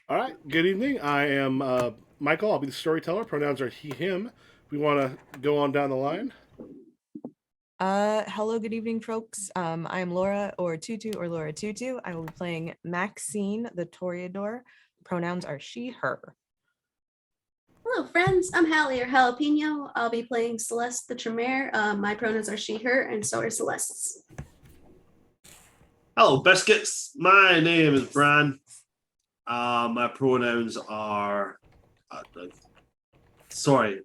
All right. Good evening. I am Michael. I'll be the storyteller. Pronouns are he, him. We want to go on down the line. Hello, good evening, folks. I am Laura or Tutu or Laura Tutu. I will be playing Maxine the Toreador. Pronouns are she, her. Hello, friends. I'm Hallie or Jalapeno. I'll be playing Celeste the Tremere. My pronouns are she, her, and so are Celeste's. Hello, biscuits. My name is Bran. My pronouns are. Sorry,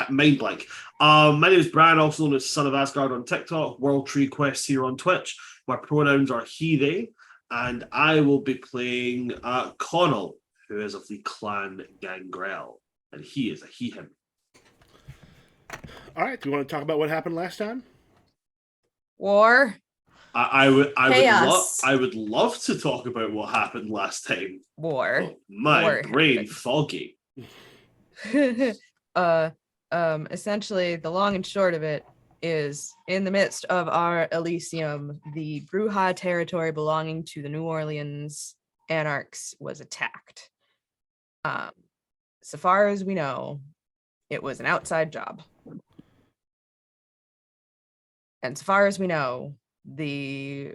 mind blank. My name is Bran, also known as Son of Asgard on TikTok, World Tree Quest here on Twitch. My pronouns are he, they, and I will be playing Connell, who is of the clan Gangrel, and he is a he, him. All right. Do you want to talk about what happened last time? War. I Chaos. would love to talk about what happened last time. War. Oh, my War brain happened. foggy. Essentially, the long and short of it is in the midst of our Elysium, the Bruja territory belonging to the New Orleans Anarchs was attacked. So far as we know, it was an outside job. And so far as we know, the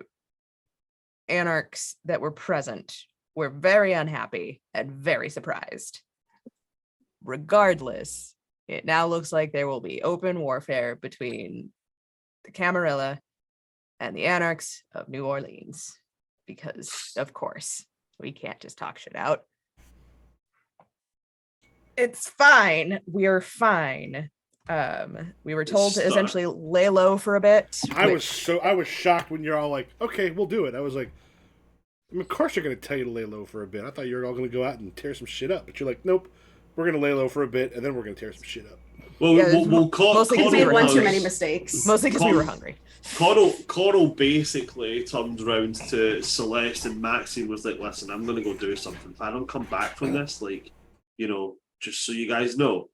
Anarchs that were present were very unhappy and very surprised. Regardless, it now looks like there will be open warfare between the Camarilla and the Anarchs of New Orleans. Because, of course, we can't just talk shit out. It's fine. We're fine. We were told to essentially lay low for a bit. I was shocked when you're all like, "Okay, we'll do it." I was like, "Of course you're going to tell you to lay low for a bit." I thought you were all going to go out and tear some shit up, but you're like, "Nope, we're going to lay low for a bit, and then we're going to tear some shit up." Well, Yeah, Mostly because we had one too many mistakes. Mostly because we were hungry. Coral basically turned around to Celeste and Maxine was like, "Listen, I'm gonna go do something. If I don't come back from this, just so you guys know,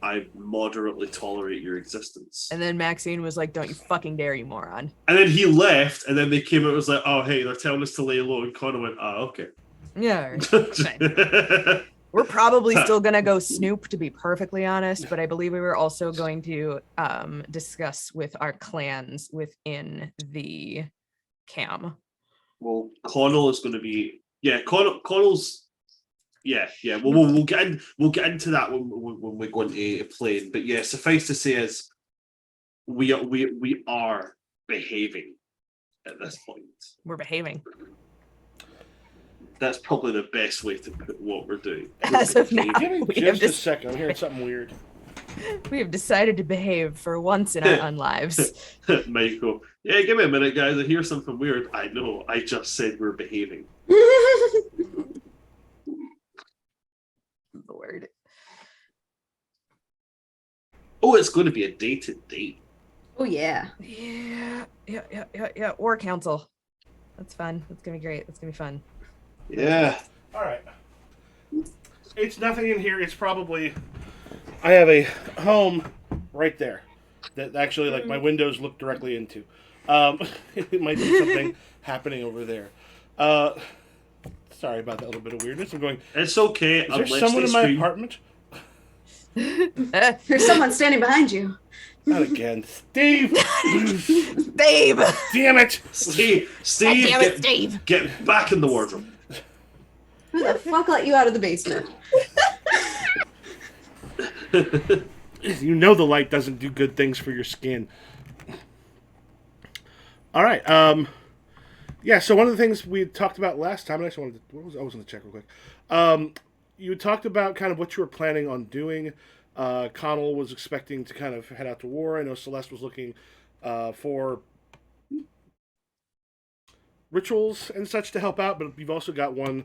I moderately tolerate your existence." And then Maxine was like, "Don't you fucking dare, you moron." And then he left, and then they came out and was like, "Oh, hey, they're telling us to lay low." And Connor went, "Oh, okay." Yeah. We're probably still going to go snoop, to be perfectly honest, but I believe we were also going to discuss with our clans within the cam. Well, Connell is going to be Connell's. Yeah. We'll get into that when we go into playing. But yeah, suffice to say is we are behaving at this point. We're behaving. That's probably the best way to put what we're doing. As of now, Give me just a second. I'm hearing something weird. We have decided to behave for once in our unlives. Michael, yeah, give me a minute, guys. I hear something weird. I know. I just said we're behaving. Lord. Oh, it's going to be a dated date. Oh, yeah. Yeah. War council. That's fun. That's going to be great. That's going to be fun. Yeah. All right. It's nothing in here. It's probably I have a home right there that actually like my windows look directly into. It might be something happening over there. Sorry about that little bit of weirdness. I'm going. It's okay. Is there someone in my apartment? There's someone standing behind you. Not again, Steve. Steve. Damn it, Steve. Damn it, Steve. Get back in the wardrobe. Who the fuck let you out of the basement? You know the light doesn't do good things for your skin. All right. Yeah. So one of the things we talked about last time, I just wanted to. I was going to check real quick. You talked about kind of what you were planning on doing. Connell was expecting to kind of head out to war. I know Celeste was looking for rituals and such to help out, but you've also got one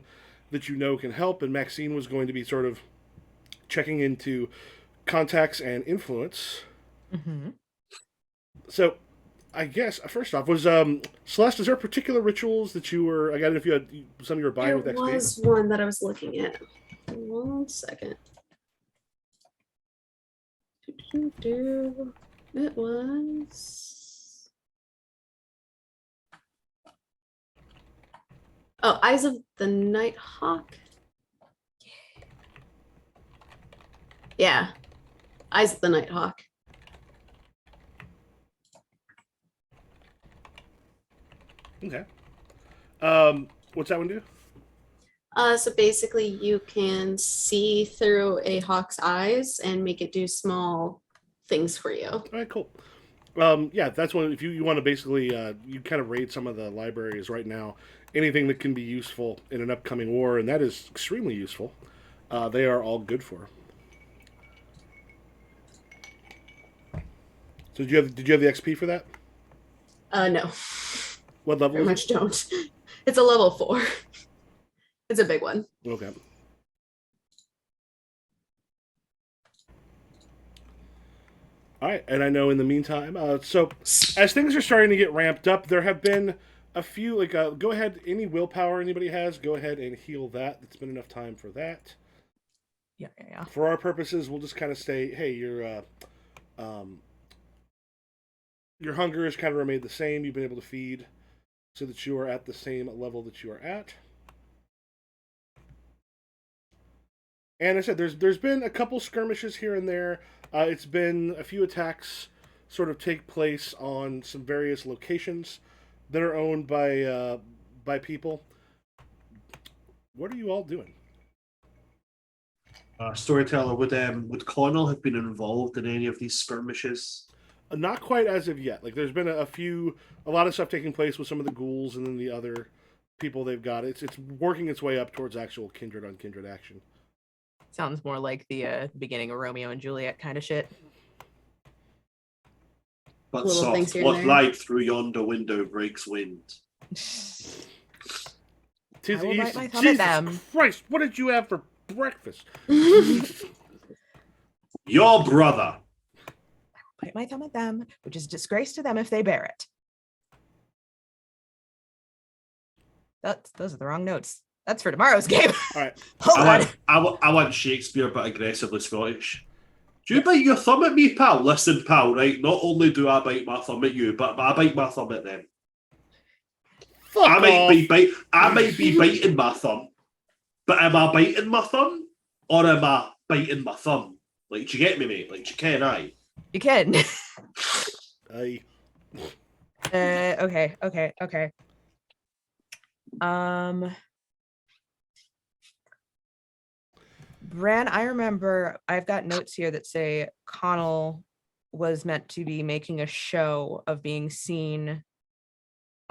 that you know can help, and Maxine was going to be sort of checking into contacts and influence. Mm-hmm. So, I guess first off, was Celeste? Is there particular rituals that you were? I got if you had some you were buying with There XP. was one that I was looking at. 1 second. It was. Oh, Eyes of the Nighthawk. Yeah. Eyes of the Nighthawk. Okay. What's that one do? So basically, you can see through a hawk's eyes and make it do small things for you. All right, cool. Yeah, that's one. If you want to basically, you kind of raid some of the libraries right now. Anything that can be useful in an upcoming war, and that is extremely useful. They are all good for. So did you have the XP for that? No, What level? very Is much don't. It's a level 4. It's a big one. it? Okay. All right, and I know in the meantime, so as things are starting to get ramped up, there have been a few. Like, go ahead. Any willpower anybody has, go ahead and heal that. It's been enough time for that. Yeah. For our purposes, we'll just kind of say, hey, your hunger has kind of remained the same. You've been able to feed so that you are at the same level that you are at. And I said, there's been a couple skirmishes here and there. It's been a few attacks sort of take place on some various locations that are owned by people. What are you all doing? Storyteller, would Connell have been involved in any of these skirmishes? Not quite as of yet. Like, there's been a lot of stuff taking place with some of the ghouls and then the other people they've got. It's working its way up towards actual kindred on kindred action. Sounds more like the beginning of Romeo and Juliet kind of shit. But Little soft, things here what and there. light through yonder window breaks wind? Tis I will the bite east. my thumb at Jesus them. Christ, what did you have for breakfast? Your brother. Bite my thumb at them, which is disgrace to them if they bear it. Those are the wrong notes. That's for tomorrow's game. All right. Hold on. I want Shakespeare, but aggressively Scottish. Do you bite your thumb at me, pal? Listen, pal, right? Not only do I bite my thumb at you, but I bite my thumb at them. Fuck I off. might be biting my thumb, but am I biting my thumb or am I biting my thumb? Like, do you get me, mate? Like, you can I? You can. Aye. Okay. Bran, I remember I've got notes here that say Connell was meant to be making a show of being seen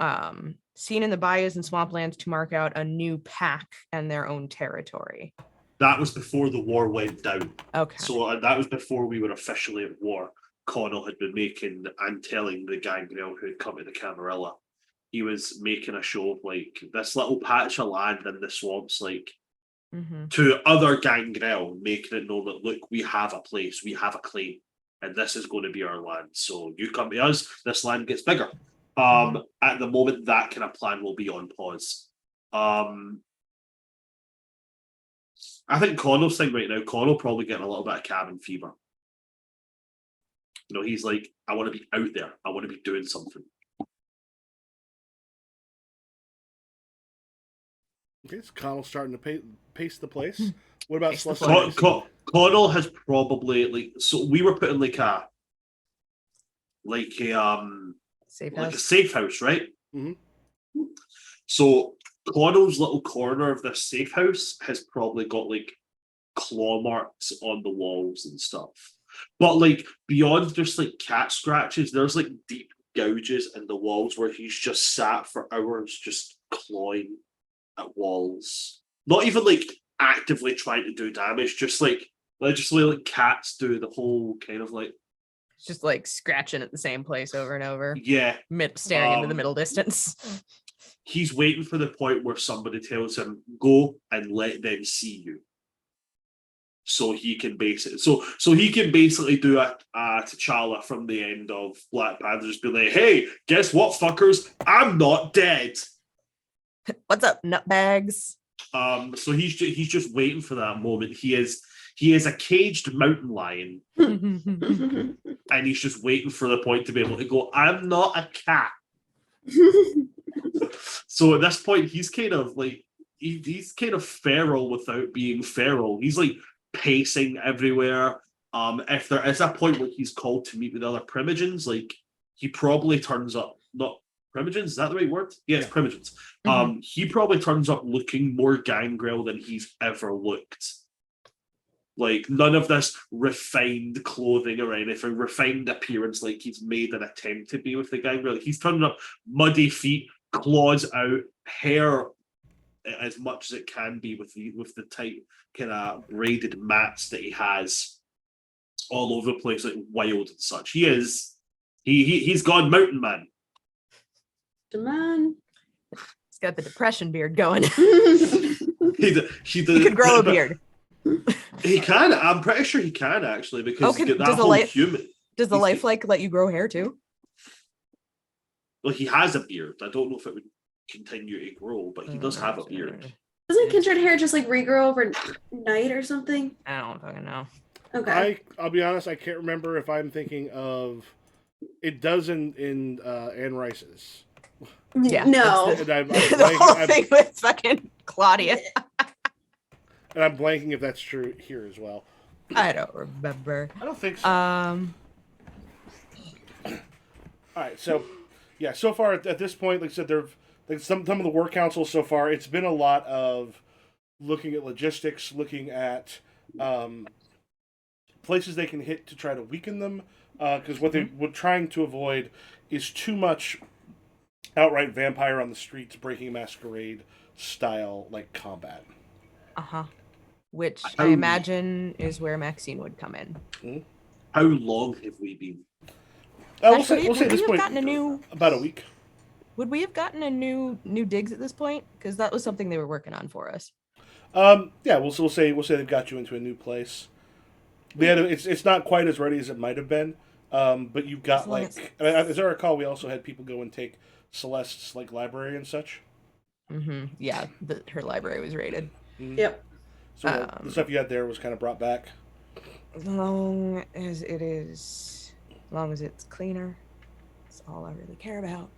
in the bayous and swamplands to mark out a new pack and their own territory. That was before the war went down. Okay. So that was before we were officially at war. Connell had been making and telling the gangrel who had come to the Camarilla. He was making a show of like this little patch of land in the swamps, like to other gangrel, making it known that look, we have a place, we have a claim, and this is going to be our land. So you come to us, this land gets bigger. At the moment, that kind of plan will be on pause. I think Connell's thing right now, Connell probably getting a little bit of cabin fever. You know, he's like, I want to be out there. I want to be doing something. Okay, so Connell's starting to pace the place. What about Pace the Celeste? Connell has probably so we were putting like a Safe like house. a safe house, right? Mm-hmm. So Connell's little corner of this safe house has probably got like claw marks on the walls and stuff. But like beyond just like cat scratches, there's like deep gouges in the walls where he's just sat for hours just clawing at walls. Not even like actively trying to do damage, just like cats do the whole kind of like Just like scratching at the same place over and over. yeah. Staring into the middle distance. He's waiting for the point where somebody tells him, go and let them see you. So he can basically do a T'Challa from the end of Black Panther, just be like, hey, guess what, fuckers? I'm not dead. What's up, nutbags? So he's just waiting for that moment. He is a caged mountain lion, and he's just waiting for the point to be able to go, I'm not a cat. So at this point, he's kind of like he's kind of feral without being feral. He's like pacing everywhere. If there is a point where he's called to meet with other Primogens, like he probably turns up. Not Primogens, is that the right word? Yes, Yeah. Primogens. He probably turns up looking more gangrel than he's ever looked. Like none of this refined clothing or anything, refined appearance, like he's made an attempt to be with the gangrel. Like he's turning up muddy feet, claws out, hair as much as it can be with the tight kind of braided mats that he has all over the place, like wild and such. He's gone mountain man. Come on. He's got the depression beard going. He could grow a beard. He can. I'm pretty sure he can actually because he's got that whole human. Does the lifelike let you grow hair too? Well, he has a beard. I don't know if it would continue to grow, but he does have a beard. Doesn't kindred hair just like regrow overnight or something? I don't fucking know. Okay. I'll be honest, I can't remember if I'm thinking of it does in Anne Rice's. Yeah. No. And I'm The whole thing with fucking Claudia. and I'm blanking if that's true here as well. I don't remember. I don't think so. Um. All right, so yeah, so far at this point, like I said, there've like some of the work councils so far. It's been a lot of looking at logistics, looking at places they can hit to try to weaken them, because what they were trying to avoid is too much outright vampire on the streets, breaking masquerade style like combat. Which I imagine is where Maxine would come in. Mm-hmm. How long have we been? We'll say at this point about a week. Would we have gotten a new digs at this point? Because that was something they were working on for us. Yeah, we'll say they've got you into a new place. It's not quite as ready as it might have been, but you've got as I recall, we also had people go and take Celeste's like library and such. Yeah, her library was raided. Yep. So the stuff you had there was kind of brought back. As long as it's cleaner, that's all I really care about.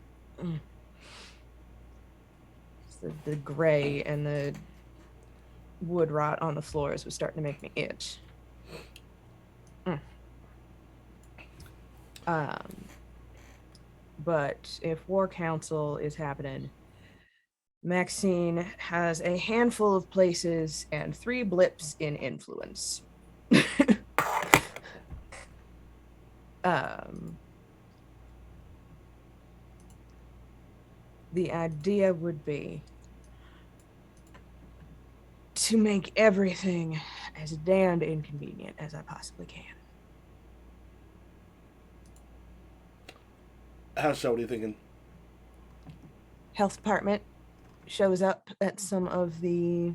The gray and the wood rot on the floors was starting to make me itch. But if War Council is happening, Maxine has a handful of places and 3 blips in influence. The idea would be to make everything as damned inconvenient as I possibly can. How so? What are you thinking? Health department shows up at some of the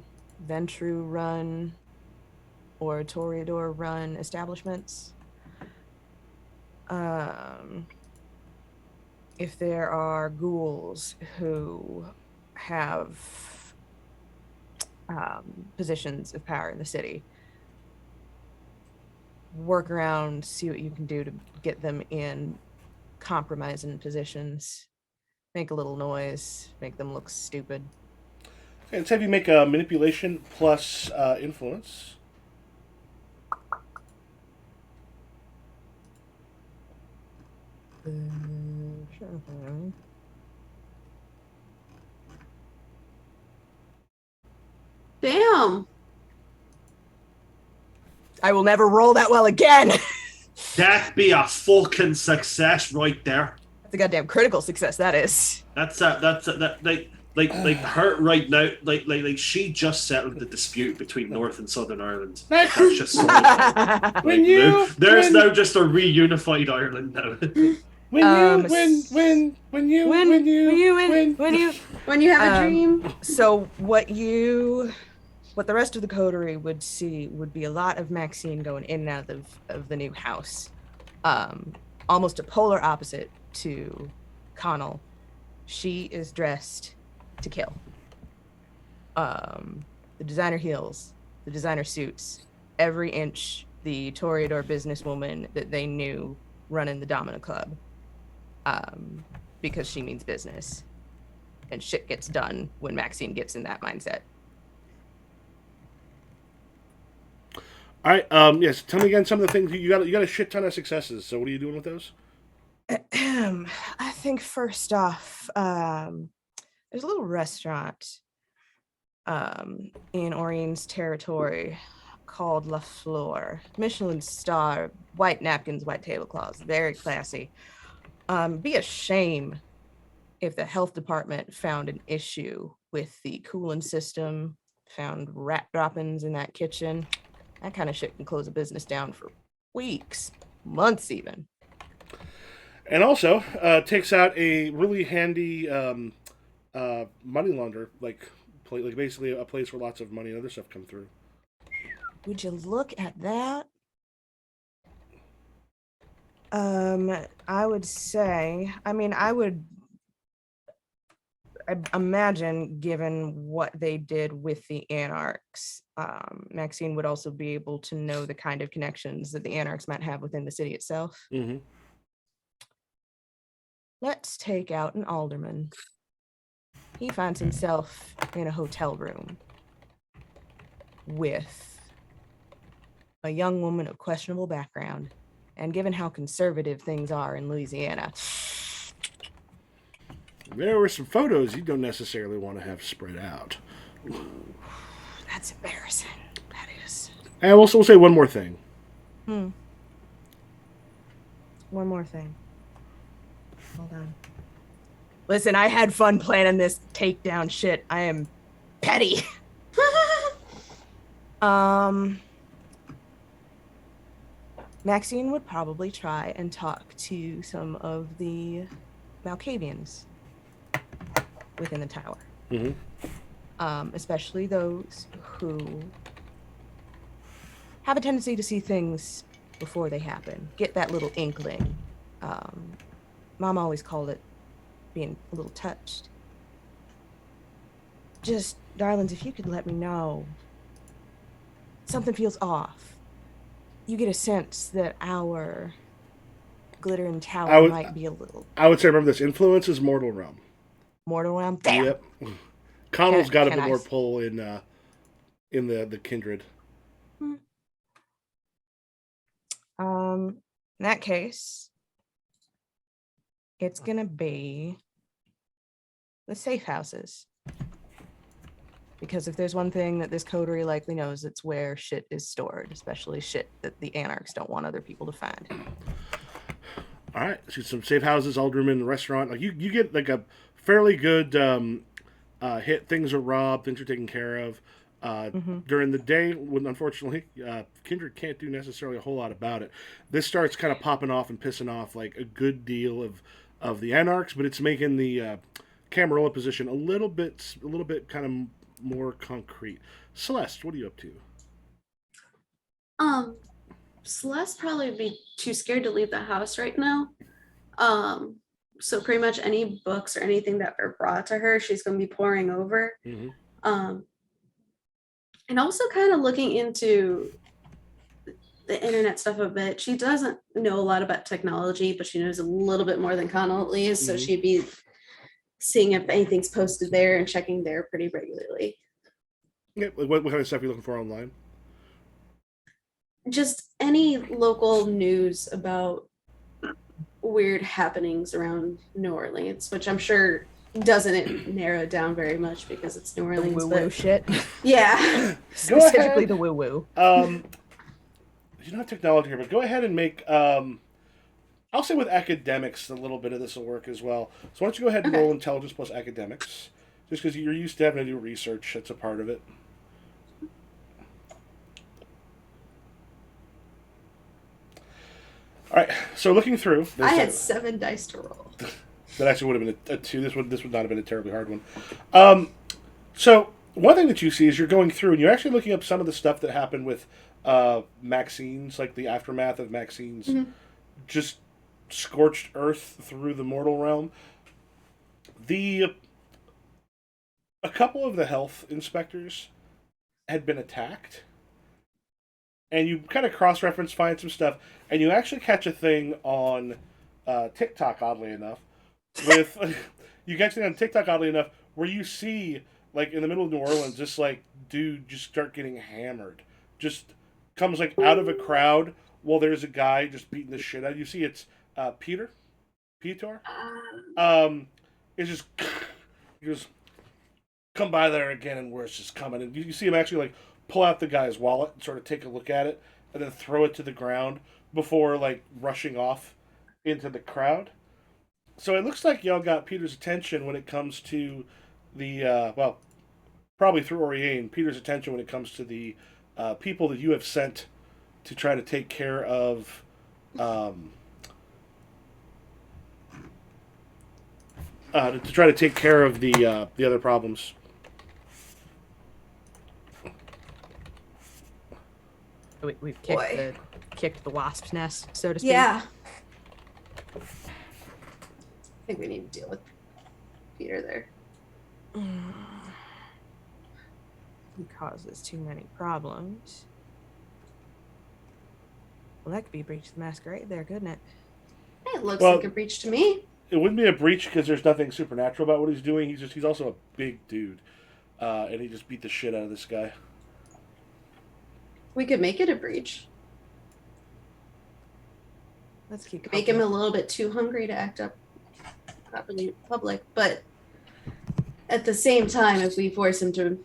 Ventru run or Toreador run establishments. If there are ghouls who have positions of power in the city, work around, see what you can do to get them in compromising positions, make a little noise, make them look stupid. Okay, let's have you make a manipulation plus influence. Sure. Damn. I will never roll that well again. That'd be a fucking success right there. That's a goddamn critical success, that is. That's like her right now. Like she just settled the dispute between North and Southern Ireland. That's just so there's now just a reunified Ireland now. When you have a dream. So what the rest of the coterie would see would be a lot of Maxine going in and out of the new house. Almost a polar opposite to Connell. She is dressed to kill. The designer heels, the designer suits, every inch the Toreador businesswoman that they knew running the Domino Club. Because she means business. And shit gets done when Maxine gets in that mindset. All right. Yes. Tell me again some of the things you got. You got a shit ton of successes. So what are you doing with those? I think first off, there's a little restaurant in Orion's territory called La Fleur. Michelin star, white napkins, white tablecloths, very classy. Be a shame if the health department found an issue with the cooling system, found rat droppings in that kitchen. That kind of shit can close a business down for weeks, months even. And also takes out a really handy money launder, like basically a place where lots of money and other stuff come through. Would you look at that? I would say, I imagine, given what they did with the Anarchs, Maxine would also be able to know the kind of connections that the Anarchs might have within the city itself. Mm-hmm. Let's take out an alderman. He finds himself in a hotel room with a young woman of questionable background. And given how conservative things are in Louisiana, There were some photos you don't necessarily want to have spread out. that's embarrassing. That is. And we'll say one more thing. One more thing. Hold on. Listen, I had fun planning this takedown shit. I am petty. Maxine would probably try and talk to some of the Malkavians within the tower. Mm-hmm. Especially those who have a tendency to see things before they happen. Get that little inkling. Mom always called it being a little touched. Just, darlings, if you could let me know, something feels off. You get a sense that our glittering tower might be a little... I would say, remember this, influence is Mortal Realm. Mortal Realm? Damn! Yep. Connell's got a bit I more pull in the kindred. In that case, it's gonna be the safe houses. Because if there's one thing that this coterie likely knows, it's where shit is stored, especially shit that the Anarchs don't want other people to find. All right, so some safe houses, alderman, restaurant. Like you get like a fairly good hit. Things are robbed, things are taken care of. During the day, when unfortunately Kindred can't do necessarily a whole lot about it. This starts kind of popping off and pissing off like a good deal of the Anarchs, but it's making the Camarilla position a little bit kind of more concrete. Celeste, what are you up to? Celeste probably would be too scared to leave the house right now. So pretty much any books or anything that are brought to her, she's going to be pouring over. Mm-hmm. And also kind of looking into the internet stuff a bit. She doesn't know a lot about technology, but she knows a little bit more than Connell at least. So she'd be seeing if anything's posted there and checking there pretty regularly. Yeah, what kind of stuff are you looking for online? Just any local news about weird happenings around New Orleans, which I'm sure doesn't narrow it down very much because it's New Orleans. The woo-woo shit. Yeah. Specifically the woo-woo. You don't have technology here, but go ahead and make... I'll say with academics, a little bit of this will work as well. So why don't you go ahead and roll intelligence plus academics? Just because you're used to having to do research, that's a part of it. All right, so looking through... I had 7 dice to roll. That actually would have been a 2. This would not have been a terribly hard one. So one thing that you see is you're going through and you're actually looking up some of the stuff that happened with Maxine's, like the aftermath of Maxine's just scorched earth through the mortal realm. A couple of the health inspectors had been attacked. And you kind of cross-reference, find some stuff, and you actually catch a thing on TikTok, oddly enough, you catch a thing on TikTok, oddly enough, where you see, like, in the middle of New Orleans, just, like, dude just start getting hammered. Just comes like out of a crowd while there's a guy just beating the shit out. You see, it's Peter. It's just he goes, come by there again, and worse is coming. And you see him actually like pull out the guy's wallet and sort of take a look at it, and then throw it to the ground before like rushing off into the crowd. So it looks like y'all got Peter's attention when it comes to the probably through Oriane, Peter's attention when it comes to the people that you have sent to try to take care of the other problems. We've Boy. kicked the wasp's nest, so to speak. Yeah. I think we need to deal with Peter there. He causes too many problems. Well, that could be Breach the Masquerade there, couldn't it? It looks Well- like a breach to me. It wouldn't be a breach because there's nothing supernatural about what he's doing. He's also a big dude, and he just beat the shit out of this guy. We could make it a breach. Let's keep Make him a little bit too hungry to act up properly in public, but at the same time, if we force him to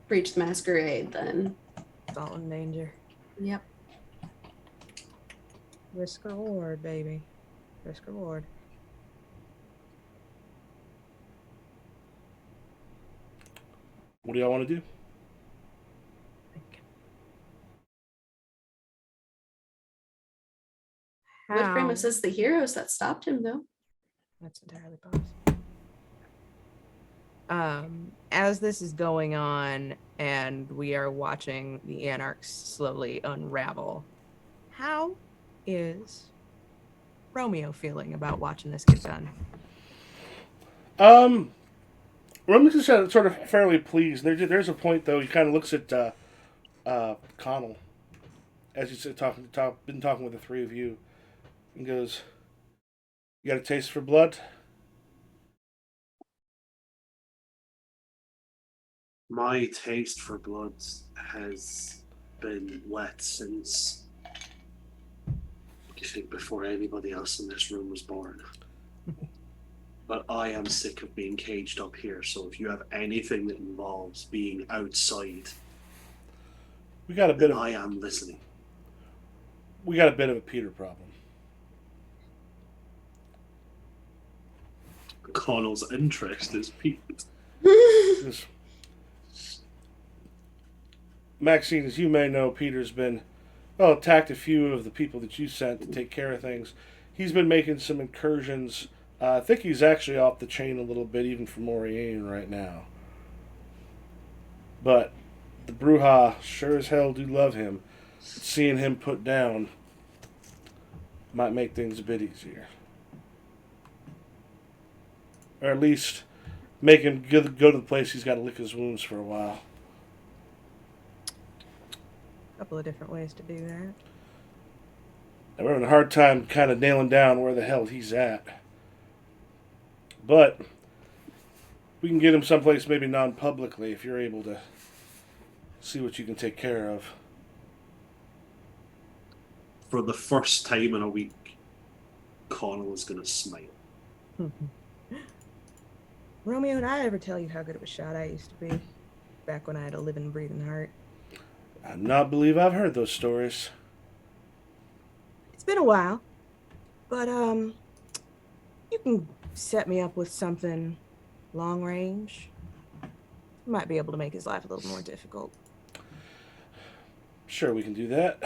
breach the masquerade, then It's all in danger. yep. Risk reward, baby. Risk reward. What do y'all want to do? Would frame us as the heroes that stopped him, though. That's entirely possible. As this is going on and we are watching the Anarchs slowly unravel, how is Romeo feeling about watching this get done? Roman's just sort of fairly pleased. There's a point though. He kind of looks at Connell as he's been talking with the three of you, and goes, "You got a taste for blood?" My taste for blood has been wet since I think before anybody else in this room was born. But I am sick of being caged up here, so if you have anything that involves being outside, We got a bit then of I am listening. we got a bit of a Peter problem. Connell's interest is peaked. Because Maxine, as you may know, Peter's been attacked a few of the people that you sent to take care of things. He's been making some incursions. I think he's actually off the chain a little bit, even from Oriane right now. But the Bruja sure as hell do love him. Seeing him put down might make things a bit easier. Or at least make him go to the place he's got to lick his wounds for a while. Couple of different ways to do that. And we're having a hard time kind of nailing down where the hell he's at. But we can get him someplace maybe non-publicly if you're able to see what you can take care of. For the first time in a week, Connell is going to smile. Romeo, did I ever tell you how good of a shot I used to be? Back when I had a living, breathing heart. I do not believe I've heard those stories. It's been a while. But, you can set me up with something long range. Might be able to make his life a little more difficult. Sure, we can do that.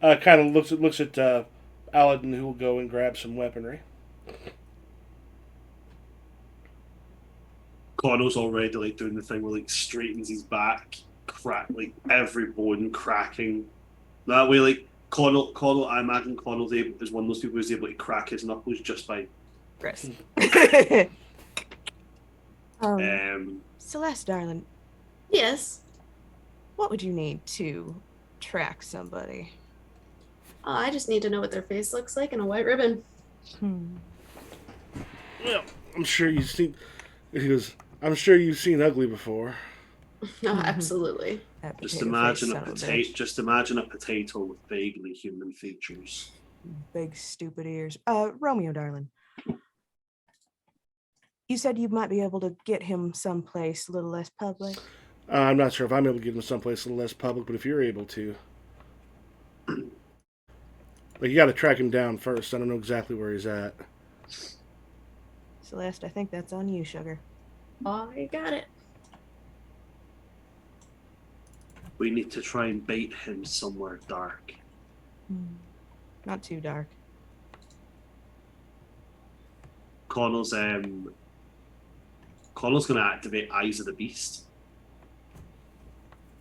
Kind of looks at Aladdin, who will go and grab some weaponry. Connell's already like doing the thing where like straightens his back, like every bone cracking. That way, like Connell, I imagine Connell is one of those people who's able to crack his knuckles just by. Chris. Um, Celeste, darling, Yes. what would you need to track somebody? I just need to know what their face looks like and a white ribbon. Well, I'm sure you've seen. He goes, I'm sure you've seen ugly before. No, absolutely. That Just potato imagine face a son of potato. bitch. Just imagine a potato with vaguely human features. Big stupid ears. Romeo, darling. You said you might be able to get him someplace a little less public. I'm not sure if I'm able to get him someplace a little less public, but if you're able to, like, you got to track him down first. I don't know exactly where he's at. Celeste, I think that's on you, sugar. Oh, you got it. We need to try and bait him somewhere dark. Not too dark. Connell's Connell's going to activate Eyes of the Beast.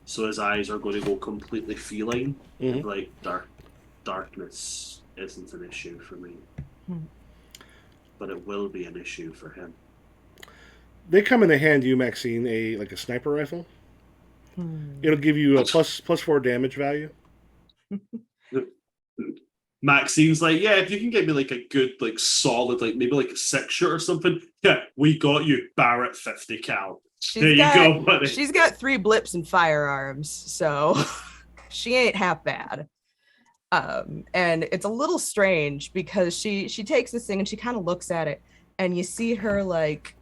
So his eyes are going to go completely feline. Mhm. Like darkness isn't an issue for me, but it will be an issue for him. They come in to hand you, Maxine, a sniper rifle. It'll give you a plus 4 damage value. Maxine's like, yeah, if you can get me like a good, like solid, like maybe like a 6-shooter or something, yeah, we got you, Barrett 50 cal. There you go, buddy. She's got 3 blips and firearms, so she ain't half bad. And it's a little strange because she takes this thing and she kind of looks at it, and you see her like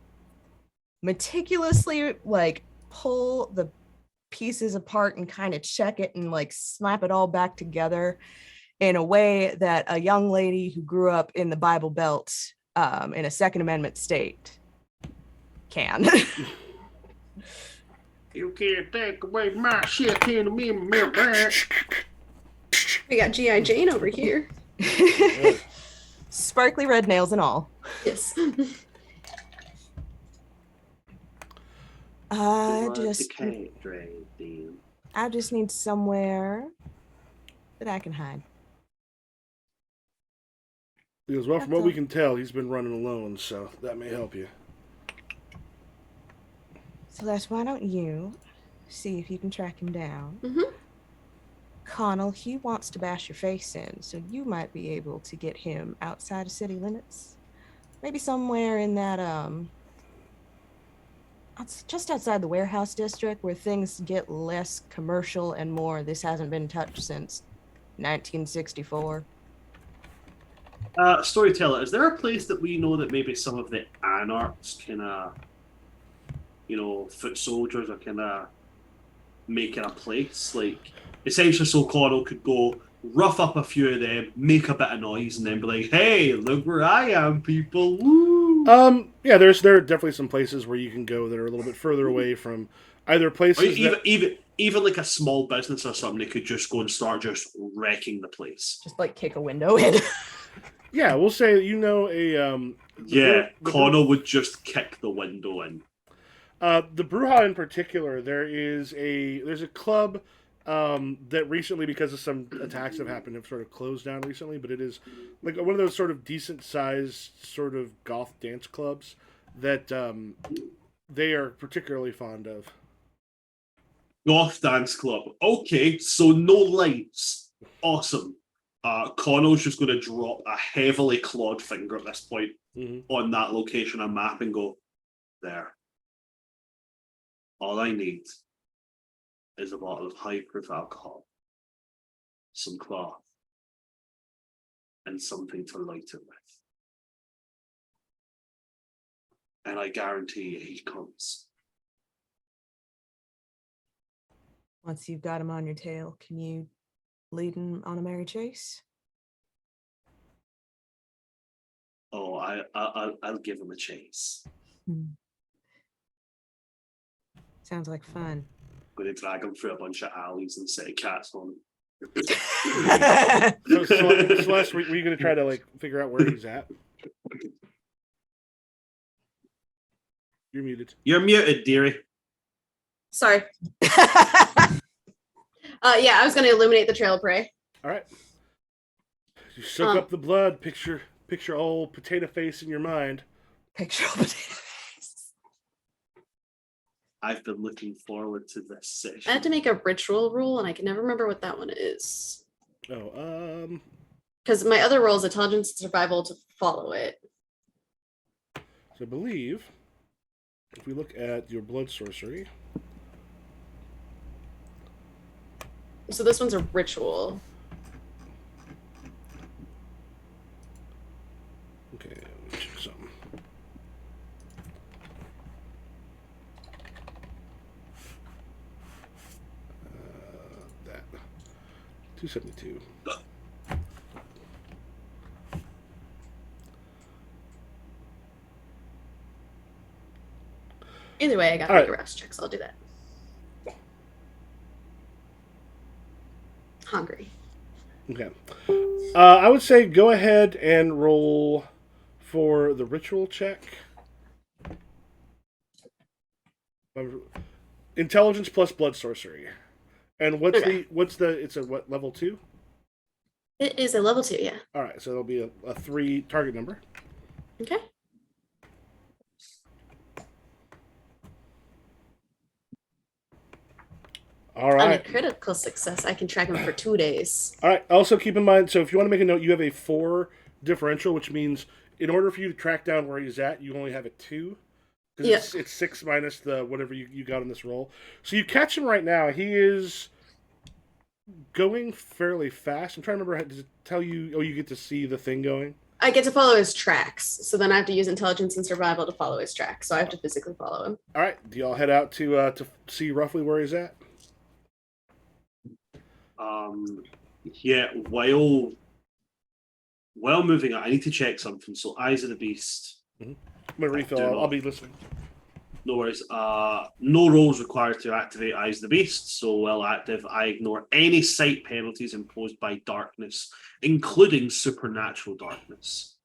meticulously like pull the pieces apart and kind of check it and like slap it all back together in a way that a young lady who grew up in the Bible Belt in a Second Amendment state can. You can't take away my shit, can me, man. We got G.I. Jane over here. Sparkly red nails and all. Yes. I just need somewhere that I can hide. Because, well, from what we can tell, he's been running alone, so that may help you. Celeste, why don't you see if you can track him down? Mm-hmm. Connell, he wants to bash your face in, so you might be able to get him outside of city limits. Maybe somewhere in that, just outside the warehouse district where things get less commercial and more, this hasn't been touched since 1964. Storyteller, is there a place that we know that maybe some of the anarchs can, foot soldiers are kind of making a place? Like, essentially so Connell could go rough up a few of them, make a bit of noise, and then be like, hey, look where I am, people. Woo! Yeah, there are definitely some places where you can go that are a little bit further away from either places even like a small business or something, they could just go and start just wrecking the place. Just like kick a window in. Yeah, we'll say Connell would just kick the window in. The Bruja in particular, there's a club that recently, because of some attacks that have happened, have sort of closed down recently, but it is like one of those sort of decent sized sort of goth dance clubs that they are particularly fond of. Goth dance club. Okay, so no lights. Awesome. Connell's just going to drop a heavily clawed finger at this point on that location on map and go, there. All I need is a bottle of high-proof alcohol, some cloth, and something to light it with. And I guarantee you he comes. Once you've got him on your tail, can you lead him on a merry chase? Oh, I'll give him a chase. Sounds like fun. Going to drag him through a bunch of alleys and set cats on him. So Celeste, were you going to try to like figure out where he's at? You're muted. You're muted, dearie. Sorry. Yeah, I was going to illuminate the trail of prey. All right. You soak up the blood. Picture old potato face in your mind. Picture old potato face. I've been looking forward to this session. I had to make a ritual rule, and I can never remember what that one is. Oh, because my other role is intelligence and survival to follow it. So I believe if we look at your blood sorcery, So this one's a ritual. Okay, let me check something. That 272. Either way, I got All to right. make a rouse check, so I'll do that. Hungry. Okay. I would say go ahead and roll for the ritual check. Intelligence plus blood sorcery. And Okay. it's a what, level 2? It is a level 2, yeah. All right, so it'll be a 3 target number. Okay. All On a right. critical success, I can track him for 2 days. All right. Also keep in mind, so if you want to make a note, you have a 4 differential, which means in order for you to track down where he's at, you only have a 2. Because Yeah. it's 6 minus the whatever you got in this roll. So you catch him right now. He is going fairly fast. I'm trying to remember. Does it tell you? Oh, you get to see the thing going. I get to follow his tracks, so then I have to use intelligence and survival to follow his tracks. So I have to physically follow him. All right. Do y'all head out to see roughly where he's at? Yeah, while moving on, I need to check something. So, Eyes of the Beast. I'm gonna refill. I'll be listening. No worries. No rolls required to activate Eyes of the Beast, so while active, I ignore any sight penalties imposed by darkness, including supernatural darkness.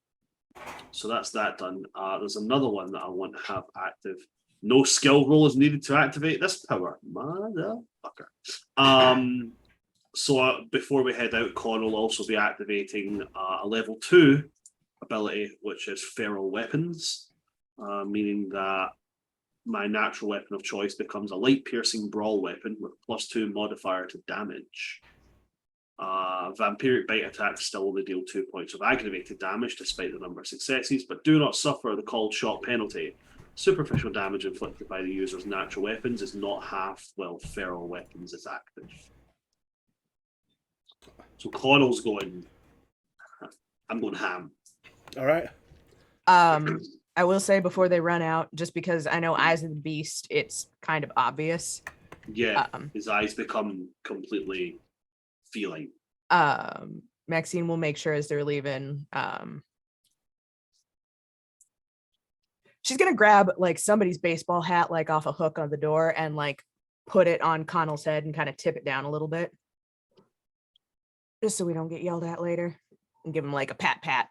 So that's that done. There's another one that I want to have active. No skill roll is needed to activate this power. Motherfucker. So before we head out, Con will also be activating a level 2 ability, which is Feral Weapons, meaning that my natural weapon of choice becomes a light piercing brawl weapon with +2 modifier to damage. Vampiric bite attacks still only deal 2 points of aggravated damage despite the number of successes, but do not suffer the called shot penalty. Superficial damage inflicted by the user's natural weapons is not half while feral weapons is active. So Connell's going. I'm going ham. All right. I will say before they run out, just because I know Eyes of the Beast, it's kind of obvious. Yeah, his eyes become completely feline. Maxine will make sure as they're leaving. She's gonna grab like somebody's baseball hat, like off a hook on the door, and like put it on Connell's head and kind of tip it down a little bit, just so we don't get yelled at later. And give him like a pat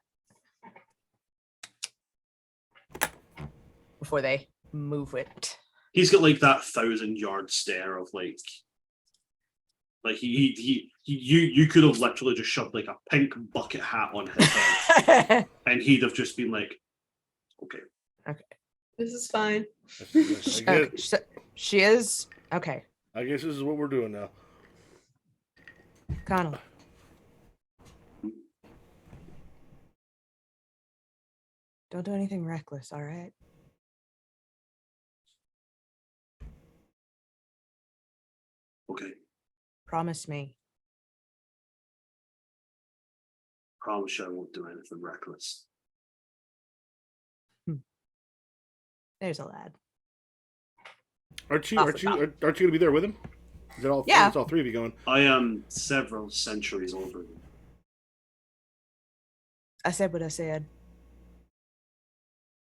before they move it. He's got like that 1,000-yard stare of like you could have literally just shoved like a pink bucket hat on his head, and he'd have just been like, okay. This is fine. Okay, she is okay. I guess this is what we're doing now. Connell. Don't do anything reckless, all right? Okay. Promise me. Promise you I won't do anything reckless. There's a lad. Aren't you Off the gonna be there with him? Is it all? Yeah. It's all 3 of you going. I am several centuries older. I said what I said.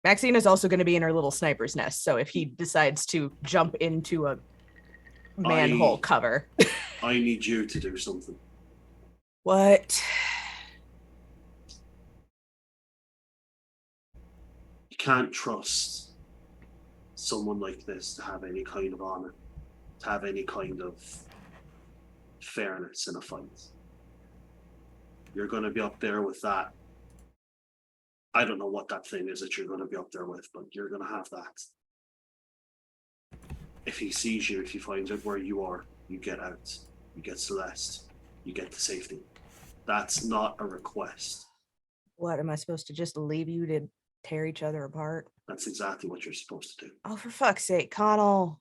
Maxine is also going to be in her little sniper's nest, so if he decides to jump into a manhole cover. I need you to do something. What? You can't trust someone like this to have any kind of honor, to have any kind of fairness in a fight. You're going to be up there with that. I don't know what that thing is that you're going to be up there with, but you're going to have that. If he sees you, if he finds out where you are, you get out. You get Celeste. You get to safety. That's not a request. What, am I supposed to just leave you to tear each other apart? That's exactly what you're supposed to do. Oh, for fuck's sake, Connell.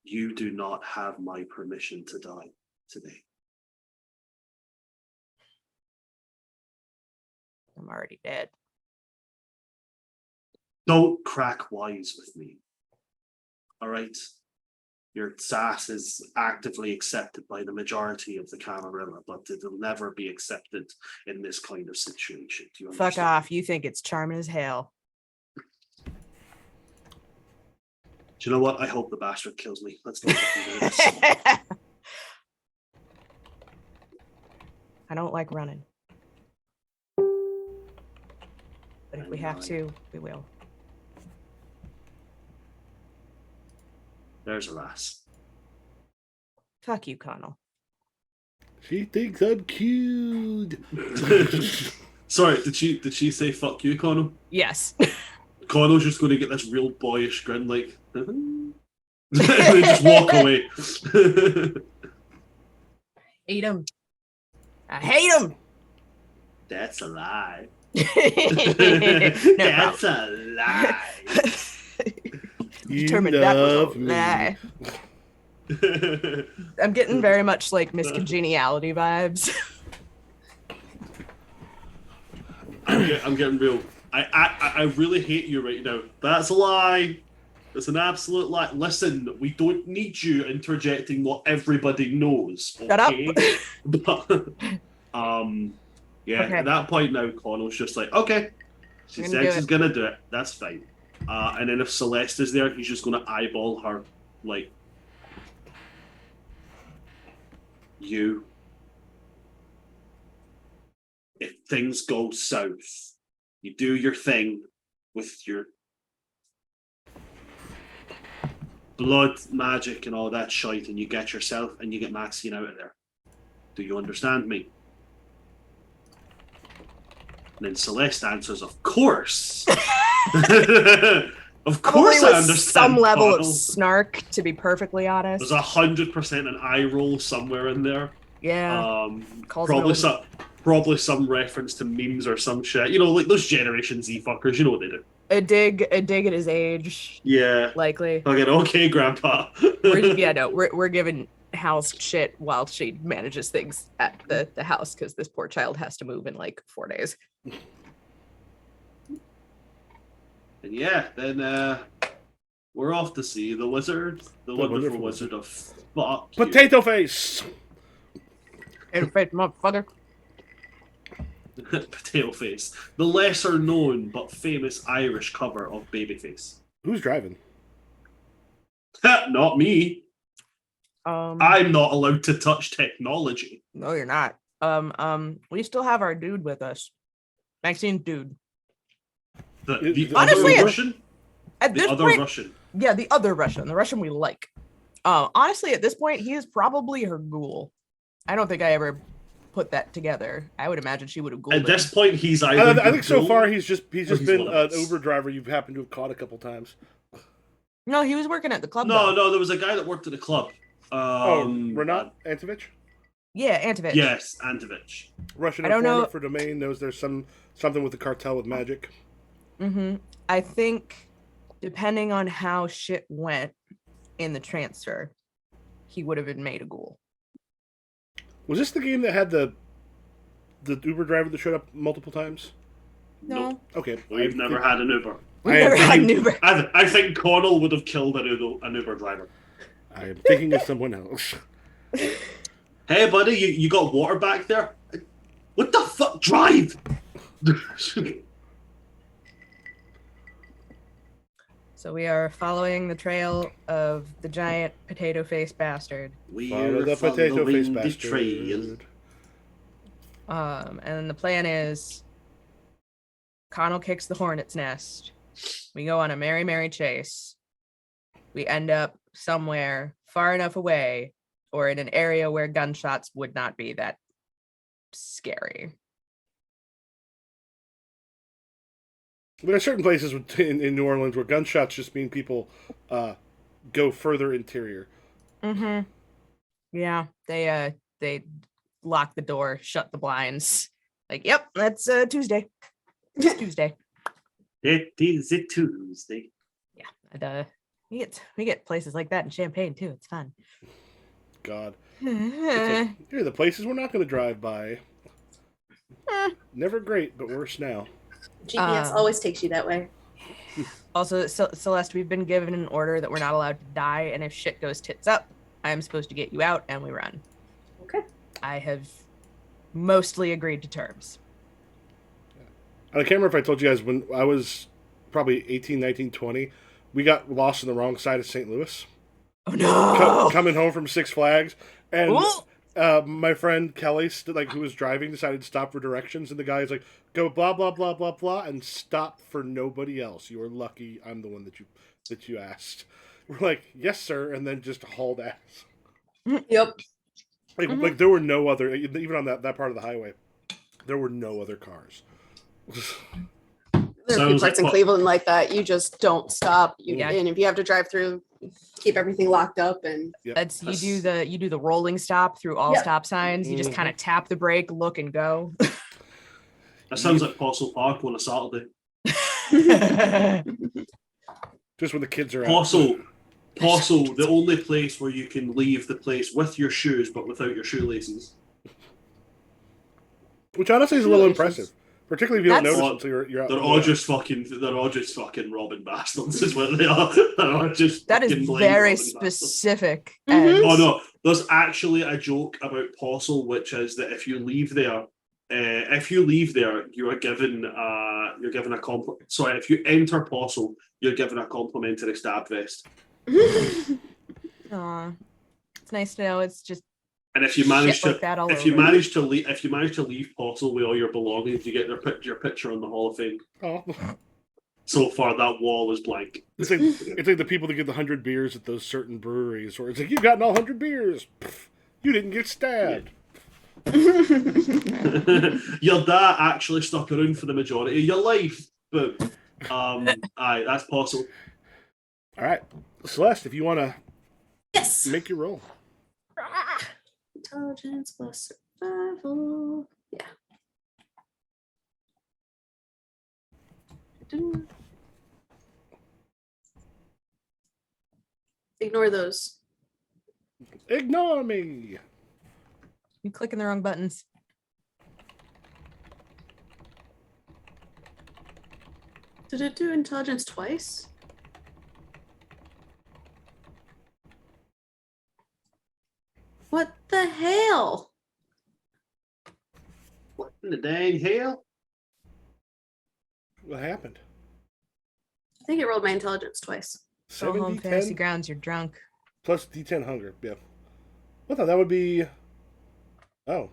You do not have my permission to die today. I'm already dead. Don't crack wise with me. All right? Your sass is actively accepted by the majority of the Camarilla, but it'll never be accepted in this kind of situation. Do you Fuck understand? off. You think it's charming as hell. Do you know what? I hope the bastard kills me. Let's go. I don't like running. But if we have to, we will. There's a lass. Fuck you, Connell. She thinks I'm cute. Sorry, did she say fuck you, Connell? Yes. Connell's just going to get this real boyish grin, like, and then just walk away. Hate him. I hate him. That's a lie. No That's problem. a lie. Determined that was love a me. lie. I'm getting very much like Miss Congeniality vibes. I'm getting real. I really hate you right now. That's a lie. It's an absolute lie. Listen, we don't need you interjecting what everybody knows. Shut up. Okay? But, yeah, Okay. at that point now, Connell's just like, okay, she I'm gonna said do she's it. gonna do it. That's fine. And then if Celeste is there, he's just gonna eyeball her like, you. If things go south, you do your thing with your blood magic and all that shite, and you get yourself and you get Maxine out of there. Do you understand me? And then Celeste answers, of course. Of Probably course I with understand. some level of Connell. snark, to be perfectly honest. There's 100% an eye roll somewhere in there. Yeah. Calls Probably it over. probably some reference to memes or some shit. You know, like those Generation Z fuckers. You know what they do. A dig at his age, Yeah. likely. Okay, Grandpa. We're giving House shit while she manages things at the house because this poor child has to move in like 4 days. And yeah, then we're off to see the wizard, the wonderful wizard of fuck you. Potato face. In fact, motherfucker. Potato Face, the lesser known but famous Irish cover of Babyface. Who's driving? Not me. Um, I'm not allowed to touch technology. no, you're not. We still have our dude with us, Maxine dude. The Honestly, other Russian? At The this other point, Russian. yeah, the other Russian, the Russian we like. Honestly, at this point, he is probably her ghoul. I don't think I ever put that together. I would imagine she would have ghouled At this point, he's either. I think so the far ghoul- he's just he's been one of an us. Uber driver you've happened to have caught a couple times. No, he was working at the club. No, though. no, there was a guy that worked at the club. Renat Antovich? Yeah, Antovich. Yes, Antovich. Russian I don't know- informant for Domain knows there's something with the cartel with magic. Mm-hmm. I think depending on how shit went in the transfer, he would have been made a ghoul. Was this the game that had the Uber driver that showed up multiple times? No. Nope. Okay. We've never had an Uber. We've I am never had an thinking- Uber. I think Connell would have killed an Uber driver. I am thinking of someone else. Hey, buddy, you got water back there? What the fuck? Drive! So we are following the trail of the giant potato face bastard. Follow the potato face following the trail. bastard. And the plan is Connell kicks the hornet's nest. We go on a merry chase. We end up somewhere far enough away or in an area where gunshots would not be that scary. There are certain places in New Orleans where gunshots just mean people go further interior. Mm-hmm. Yeah, they lock the door, shut the blinds. Like, yep, that's Tuesday. It's Tuesday. It is a Tuesday. Yeah, and We get places like that in Champagne too. It's fun. God. It's like, here are the places we're not going to drive by. Never great, but worse now. GPS always takes you that way. Also, Celeste, we've been given an order that we're not allowed to die, and if shit goes tits up, I am supposed to get you out, and we run. Okay. I have mostly agreed to terms. I can't remember if I told you guys when I was probably 18, 19, 20, we got lost on the wrong side of St. Louis. Oh no! Coming home from Six Flags, and Ooh. my friend Kelly, who was driving, decided to stop for directions, and the guy's like, "Go blah blah blah blah blah," and stop for nobody else. You are lucky. I'm the one that you asked. We're like, "Yes, sir," and then just hauled ass. Yep. Like there were no other, even on that part of the highway, there were no other cars. There are a few Sounds parts like in Cleveland like that. You just don't stop. Yeah. And if you have to drive through, keep everything locked up. And That's you do the rolling stop through all Yep. stop signs. You just kind of tap the brake, look, and go. That sounds like Postle Park on a Saturday. Just when the kids are out. Postle, the only place where you can leave the place with your shoes but without your shoelaces. Which honestly is a little impressive. Particularly if you don't That's- notice until you're out. They're all just fucking robbing bastards is what they are. They're all just That is fucking blind very robbing bastards. specific. Mhm. And Oh no, there's actually a joke about Postle, which is that if you leave there, you are given a compliment. Sorry, if you enter Postle, you're given a complimentary stab vest. Aw, it's nice to know it's just And if you manage shit to like that all if you over. manage to leave Postle with all your belongings, you get your picture on the Hall of Fame. Oh. So far, that wall is blank. It's like the people that get the 100 beers at those certain breweries, where it's like, you've gotten all 100 beers. Pff, you didn't get stabbed. Your dad actually stuck around for the majority of your life, but aye, that's possible. All right. Celeste, if you want to yes. make your roll. Intelligence plus survival. Yeah. Ignore those. Ignore me. You clicking the wrong buttons. Did it do intelligence twice? What the hell? What in the dang hell? What happened? I think it rolled my intelligence twice. Go home, fantasy 7d10 grounds. You're drunk. plus d10 hunger. Yeah. What the? That would be. Oh.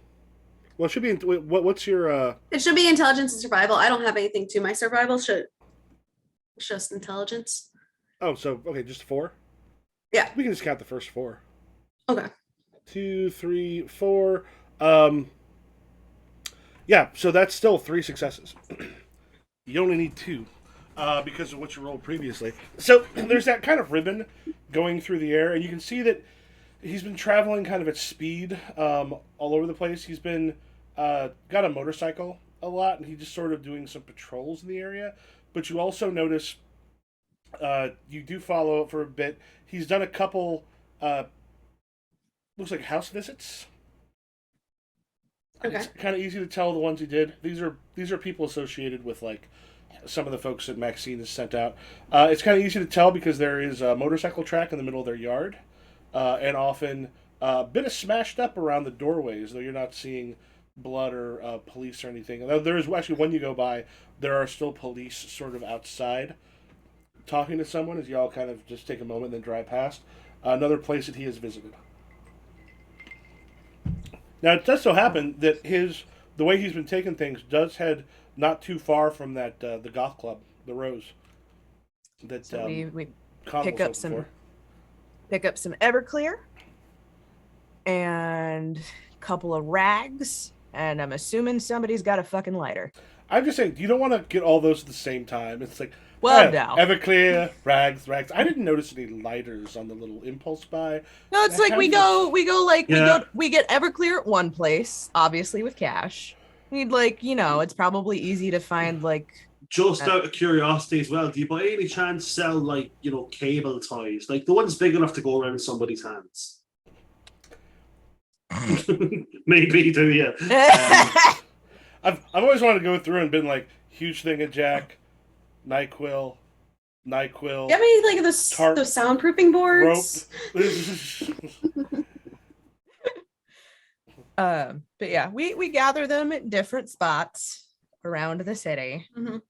Well, it should be. What's your. It should be intelligence and survival. I don't have anything to my survival. It's just intelligence. Oh, so, okay, just 4? Yeah. We can just count the first 4. Okay. 2, 3, 4. Yeah, so that's still 3 successes. You only need 2 because of what you rolled previously. So there's that kind of ribbon going through the air, and you can see that he's been traveling kind of at speed all over the place. He's been got a motorcycle a lot, and he's just sort of doing some patrols in the area. But you also notice you do follow it for a bit. He's done a couple looks like house visits. Okay. It's kind of easy to tell the ones he did. These are people associated with like some of the folks that Maxine has sent out. It's kind of easy to tell because there is a motorcycle track in the middle of their yard, and often a bit of smashed up around the doorways. Though you're not seeing blood or police or anything. There is actually when you go by, there are still police sort of outside talking to someone as y'all kind of just take a moment and then drive past. Another place that he has visited. Now, it does so happen that the way he's been taking things does head not too far from that the goth club, the Rose. That So we Connell pick was up looking some for. pick up some Everclear and a couple of rags, and I'm assuming somebody's got a fucking lighter. I'm just saying, you don't want to get all those at the same time. It's like, Well, yeah, no. Everclear, rags. I didn't notice any lighters on the little impulse buy. No, it's That like we sounds- go we get Everclear at one place, obviously with cash. We'd it's probably easy to find like Just out of curiosity as well, do you by any chance sell like cable toys, like the ones big enough to go around somebody's hands? Maybe do you? I've always wanted to go through and been like huge thing of Jack, NyQuil. You have any like those soundproofing boards? But yeah, we gather them at different spots around the city. Mhm.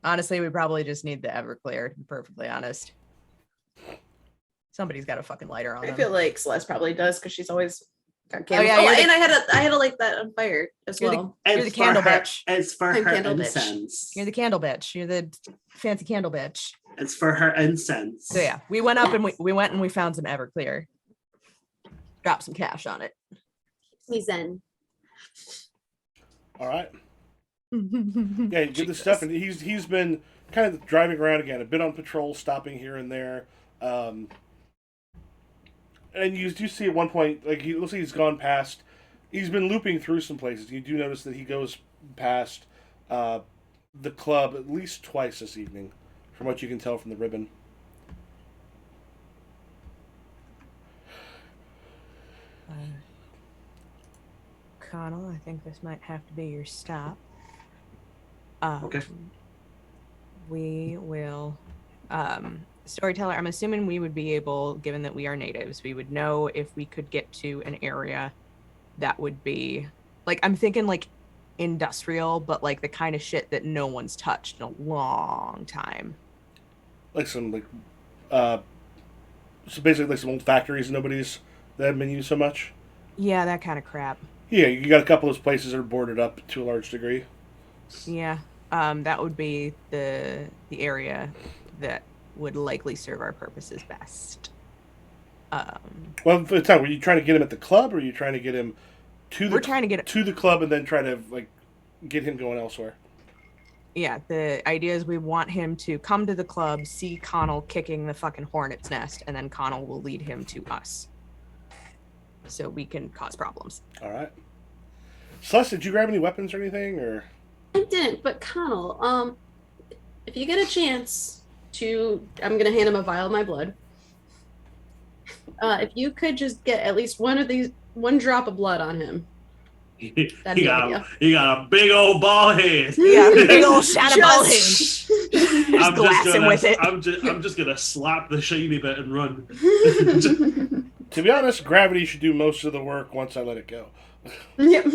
Honestly, we probably just need the Everclear, to be perfectly honest. Somebody's got a fucking lighter on I them. feel like Celeste probably does because she's always got Oh, candles. yeah, Oh, you're and I had to light that on fire as You're the- well. You're the candle bitch. It's for I'm her candle bitch. incense. You're the candle bitch. You're the fancy candle bitch. It's for her incense. So yeah, we went up and we went and we found some Everclear. Dropped some cash on it. Me zen. All right. Yeah, you get the stuff, and he's been kind of driving around again, a bit on patrol, stopping here and there. And you do see at one point, like, he looks like he's gone past. He's been looping through some places. You do notice that he goes past the club at least twice this evening, from what you can tell from the ribbon. Connell, I think this might have to be your stop. Okay. We will. Storyteller, I'm assuming we would be able, given that we are natives, we would know if we could get to an area that would be, like, I'm thinking like industrial, but like the kind of shit that no one's touched in a long time. Like some, like, so basically like some old factories nobody's that have been used so much. Yeah, that kind of crap. Yeah, you got a couple of those places that are boarded up to a large degree. Yeah, that would be the area that would likely serve our purposes best. Well, for the time, were you trying to get him at the club, or were you trying to get him to the We're trying to get to the club and then try to like get him going elsewhere? Yeah, the idea is we want him to come to the club, see Connell kicking the fucking hornet's nest, and then Connell will lead him to us. So we can cause problems. All right. Celeste, did you grab any weapons or anything, or? I didn't, but Connell, if you get a chance to, I'm gonna hand him a vial of my blood. If you could just get at least one drop of blood on him. He That'd be got ideal. he got a big old ball head. Yeah, big old shot of ball head. Just- Just glass him with it. I'm just gonna slap the shiny bit and run. To be honest, gravity should do most of the work once I let it go. Yep.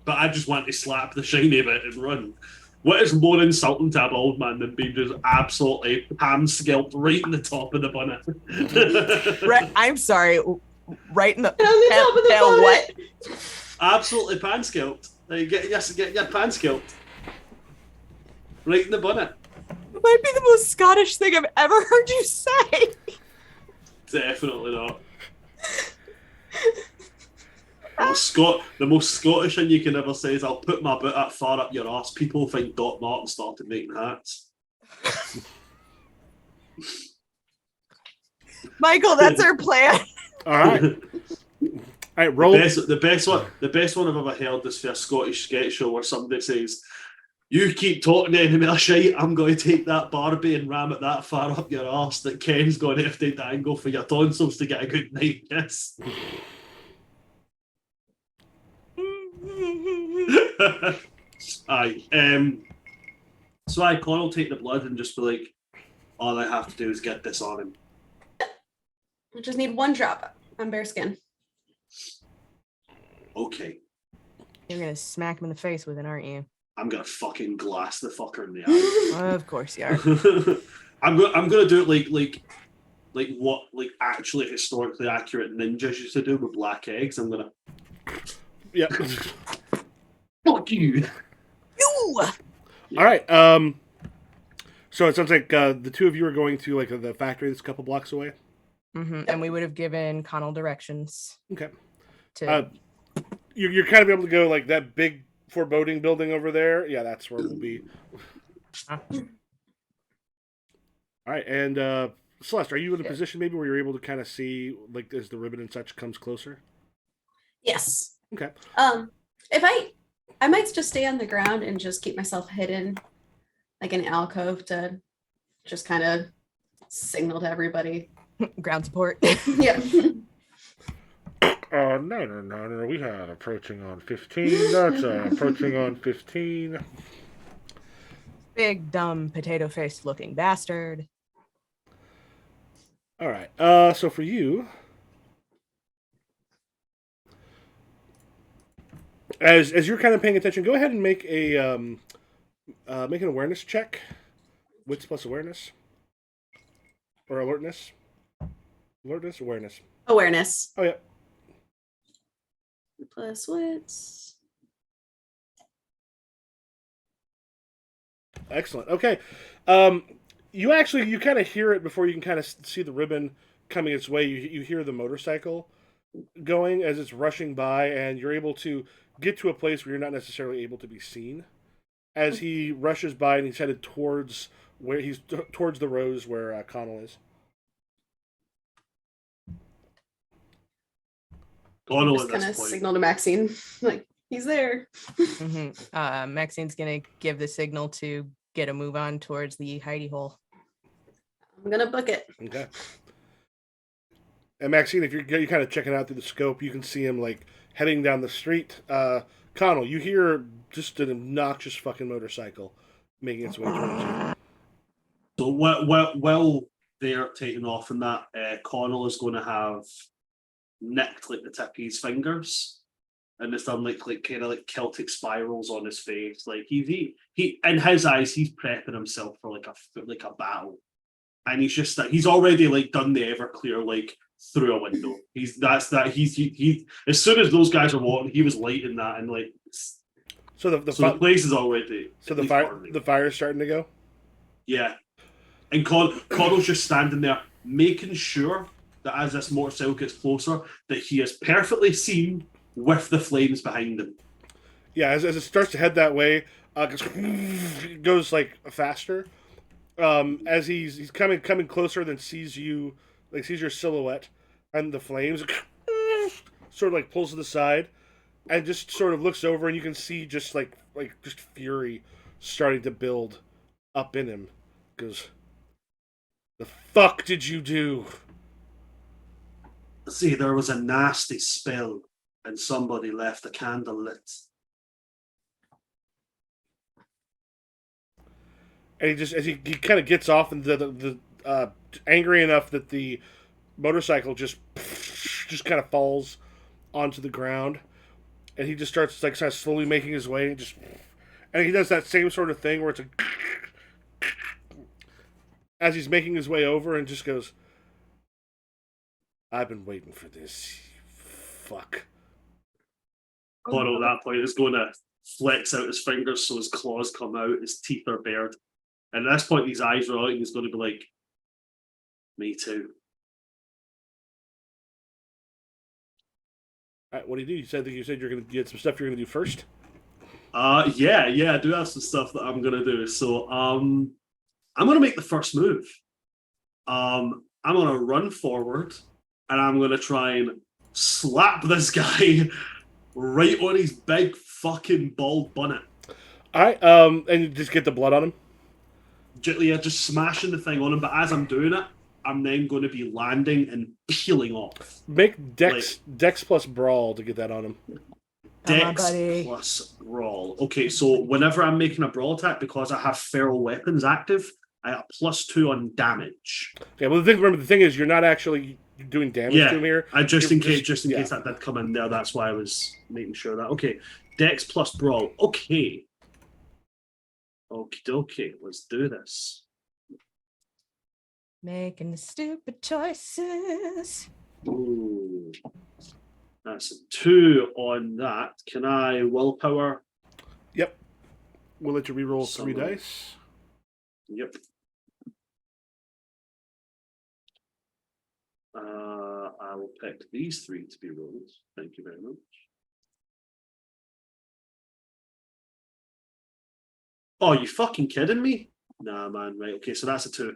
But I just want to slap the shiny bit and run. What is more insulting to an old man than being just absolutely ham-skilled right in the top of the bonnet? Right, I'm sorry. Right in the, On the top of the bonnet. what? Absolutely pan-skilled. You get your pan-skilled. Right in the bonnet. It might be the most Scottish thing I've ever heard you say. Definitely not. The most Scottish thing you can ever say is, "I'll put my butt that far up your arse." People think Doc Martin started making hats. Michael, that's our plan. All right. All right. Roll. The best one I've ever heard is for a Scottish sketch show where somebody says, "You keep talking any more shite, I'm going to take that Barbie and ram it that far up your arse that Ken's going to have to dangle for your tonsils to get a good night kiss." Aye. So Connell take the blood and just be like, all I have to do is get this on him. We just need one drop on bare skin. Okay. You're gonna smack him in the face with it, aren't you? I'm gonna fucking glass the fucker in the eye. Of course you are. I'm gonna do it like what actually historically accurate ninjas used to do with black eggs. I'm gonna Yeah. fuck you. You! All right. So it sounds like the two of you are going to like the factory that's a couple blocks away. Mm-hmm. And we would have given Connell directions Okay. to. You're kind of able to go like that big foreboding building over there. Yeah, that's where we'll be. All right, and Celeste, are you in a position maybe where you're able to kind of see like as the ribbon and such comes closer? Yes. Okay. If I might just stay on the ground and just keep myself hidden like an alcove to just kind of signal to everybody. Ground support. Yeah. No. We had approaching on 15. That's approaching on 15. Big, dumb, potato-faced looking bastard. All right. So for you, as you're kind of paying attention, go ahead and make an awareness check. Wits plus awareness, or alertness. Awareness. Awareness. Oh yeah. Plus wits. Excellent. Okay. You kind of hear it before you can kind of see the ribbon coming its way. You hear the motorcycle going as it's rushing by, and you're able to get to a place where you're not necessarily able to be seen. As he rushes by and he's headed towards towards the rose where Connell is. Connell Just at kind of this point. signal to Maxine, like he's there. Maxine's gonna give the signal to get a move on towards the hidey hole. I'm gonna book it. Okay. And Maxine, if you're kind of checking out through the scope, you can see him like heading down the street. Connell, you hear just an obnoxious fucking motorcycle making its way towards you. So while they're taking off and that, Connell is going to have nicked like the tip of his fingers, and it's done like kind of like Celtic spirals on his face. Like he in his eyes, he's prepping himself for like a battle, and he's already like done the Everclear like through a window. He's as soon as those guys are walking, he was lighting that and like. So the place is already. So the fire's starting to go. Yeah, and Connell's just standing there, making sure that as this motorcycle gets closer, that he is perfectly seen with the flames behind him. Yeah, as it starts to head that way, it goes like faster. As he's coming closer, then sees you, like sees your silhouette, and the flames sort of like pulls to the side, and just sort of looks over, and you can see just like just fury starting to build up in him. Goes, the fuck did you do? See, there was a nasty spill, and somebody left the candle lit. And he just, as he kind of gets off, and the angry enough that the motorcycle just kind of falls onto the ground, and he just starts like kind of slowly making his way, and he does that same sort of thing where it's like as he's making his way over, and just goes, I've been waiting for this. Fuck. Connell at that point is going to flex out his fingers so his claws come out, his teeth are bared. And at this point, his eyes are out, and he's going to be like, me too. All right, what do? You said you're going to get some stuff you're going to do first? Yeah, I do have some stuff that I'm going to do. So I'm going to make the first move. I'm going to run forward, and I'm going to try and slap this guy right on his big fucking bald bonnet. All right, and you just get the blood on him? Just smashing the thing on him, but as I'm doing it, I'm then going to be landing and peeling off. Make Dex plus Brawl to get that on him. Dex plus Brawl. Okay, so whenever I'm making a Brawl attack, because I have feral weapons active, I got +2 on damage. Okay, well the thing is, you're not actually doing damage to him here. Just in case that did come in there, that's why I was making sure that. Okay, Dex plus Brawl. Okay, let's do this. Making stupid choices. Ooh, that's a 2 on that. Can I willpower? Yep. We'll let you reroll 3 dice. Yep. I will pick these 3 to be rolled. Thank you very much. Oh, you fucking kidding me? Nah, man. Right. Okay, so that's a 2.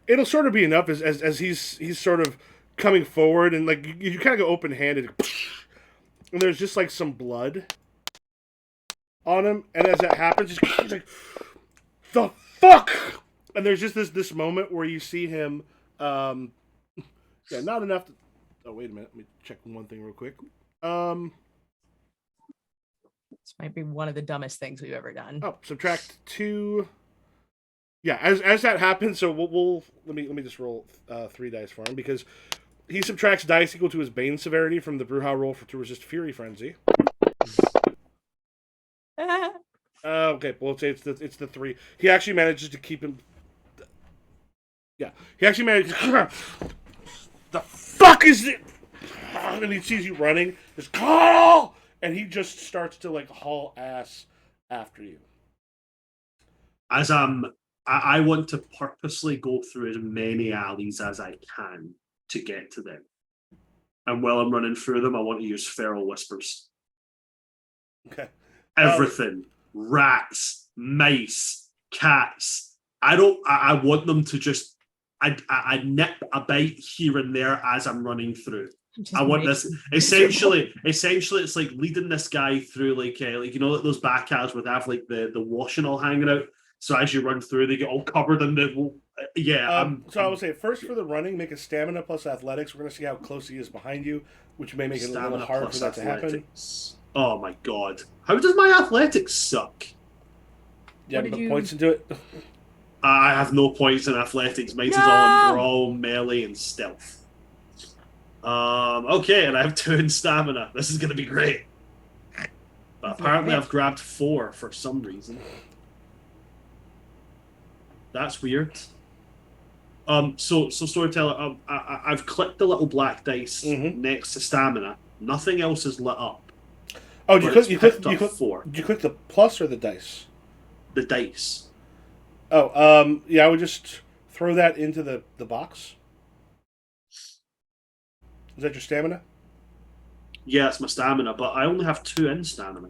It'll sort of be enough as he's sort of coming forward, and like you kind of go open-handed, and there's just like some blood on him, and as that happens, he's like, the fuck? And there's just this moment where you see him. Yeah, not enough. Oh, wait a minute. Let me check one thing real quick. This might be one of the dumbest things we've ever done. Oh, subtract 2. Yeah, as that happens, so we'll let me just roll 3 dice for him because he subtracts dice equal to his Bane severity from the Bruja roll to resist Fury Frenzy. Okay, well it's the 3. He actually manages to keep him. Yeah, he actually manages. The fuck is it? And he sees you running. Just Carl, and he just starts to like haul ass after you. As I want to purposely go through as many alleys as I can to get to them. And while I'm running through them, I want to use feral whispers. Okay. Everything. Rats, mice, cats. I want them to just I nip a bite here and there as I'm running through. Just I want make this essentially it's like leading this guy through like like those back alleys where they have like the washing all hanging out. So as you run through, they get all covered in the So I will say first for the running, make a stamina plus athletics. We're gonna see how close he is behind you, which may make it a little hard for that to happen. Oh my god. How does my athletics suck? Yeah, What did but you- points into it. I have no points in athletics. Mine's is all No! in brawl, melee, and stealth. Okay, and I have 2 in stamina. This is gonna be great. But apparently I've grabbed 4 for some reason. That's weird. So storyteller, I've clicked the little black dice next to stamina. Nothing else is lit up. Oh, But you it's picked click up 4. Did you click the plus or the dice? The dice. Oh, yeah, I would just throw that into the box. Is that your stamina? Yeah, it's my stamina, but I only have 2 in stamina.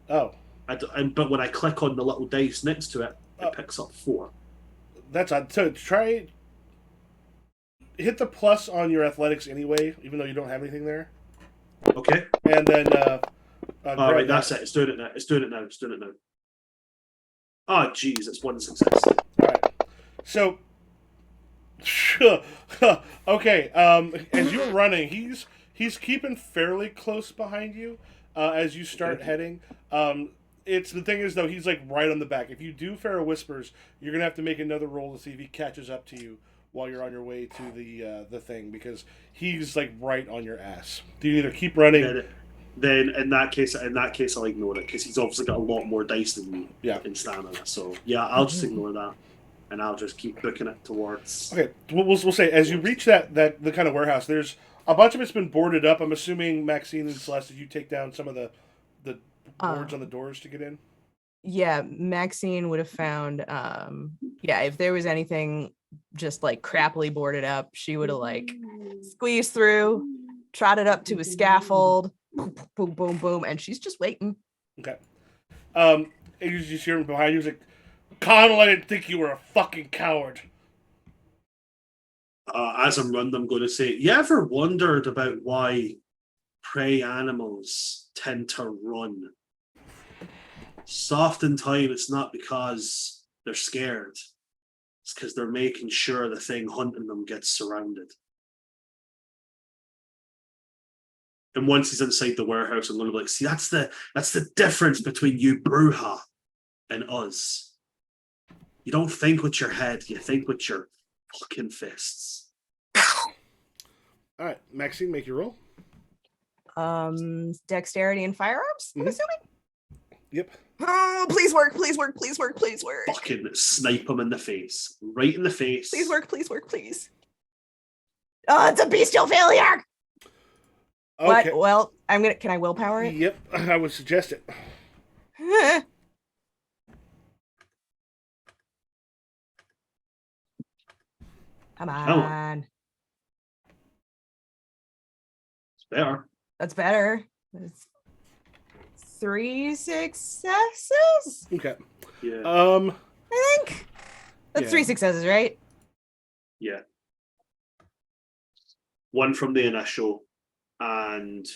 Oh, But when I click on the little dice next to it, it picks up 4. that's odd. So try hit the plus on your athletics anyway, even though you don't have anything there. Okay. And then All right, that's it. It's doing it now. It's doing it now. Oh, jeez, it's 1 success. All right. So, okay. As you're running, he's keeping fairly close behind you. As you start heading, it's the thing is though he's like right on the back. If you do Feral Whispers, you're gonna have to make another roll to see if he catches up to you while you're on your way to the thing because he's like right on your ass. Do you either keep running? Then in that case, I'll ignore it because he's obviously got a lot more dice than me in stamina. So yeah, I'll just ignore that, and I'll just keep booking it towards. Okay, we'll say as you reach the kind of warehouse, there's a bunch of it's been boarded up. I'm assuming Maxine and Celeste, you take down some of the boards on the doors to get in. Yeah, Maxine would have found if there was anything just like crappily boarded up, she would have like squeezed through, trotted up to a scaffold, boom, boom, boom, boom, and she's just waiting. Okay. And you just hear him behind you. He's like, Connell, I didn't think you were a fucking coward. As I'm running, I'm going to say, you ever wondered about why prey animals tend to run? So oftentimes it's not because they're scared. It's because they're making sure the thing hunting them gets surrounded. And once he's inside the warehouse, I'm going to be like, see, that's the difference between you, Bruja, and us. You don't think with your head, you think with your fucking fists. All right, Maxine, make your roll. Dexterity and firearms, I'm assuming? Yep. Oh, please work, please work, please work, please work. Fucking snipe him in the face. Right in the face. Please work, please work, please. Oh, it's a bestial failure. Okay. What? Well, can I willpower it? Yep, I would suggest it. Come on. It's better. That's better. That's 3 successes, Okay. Yeah. I think. That's Yeah. 3 successes, right? Yeah. 1 from the initial, and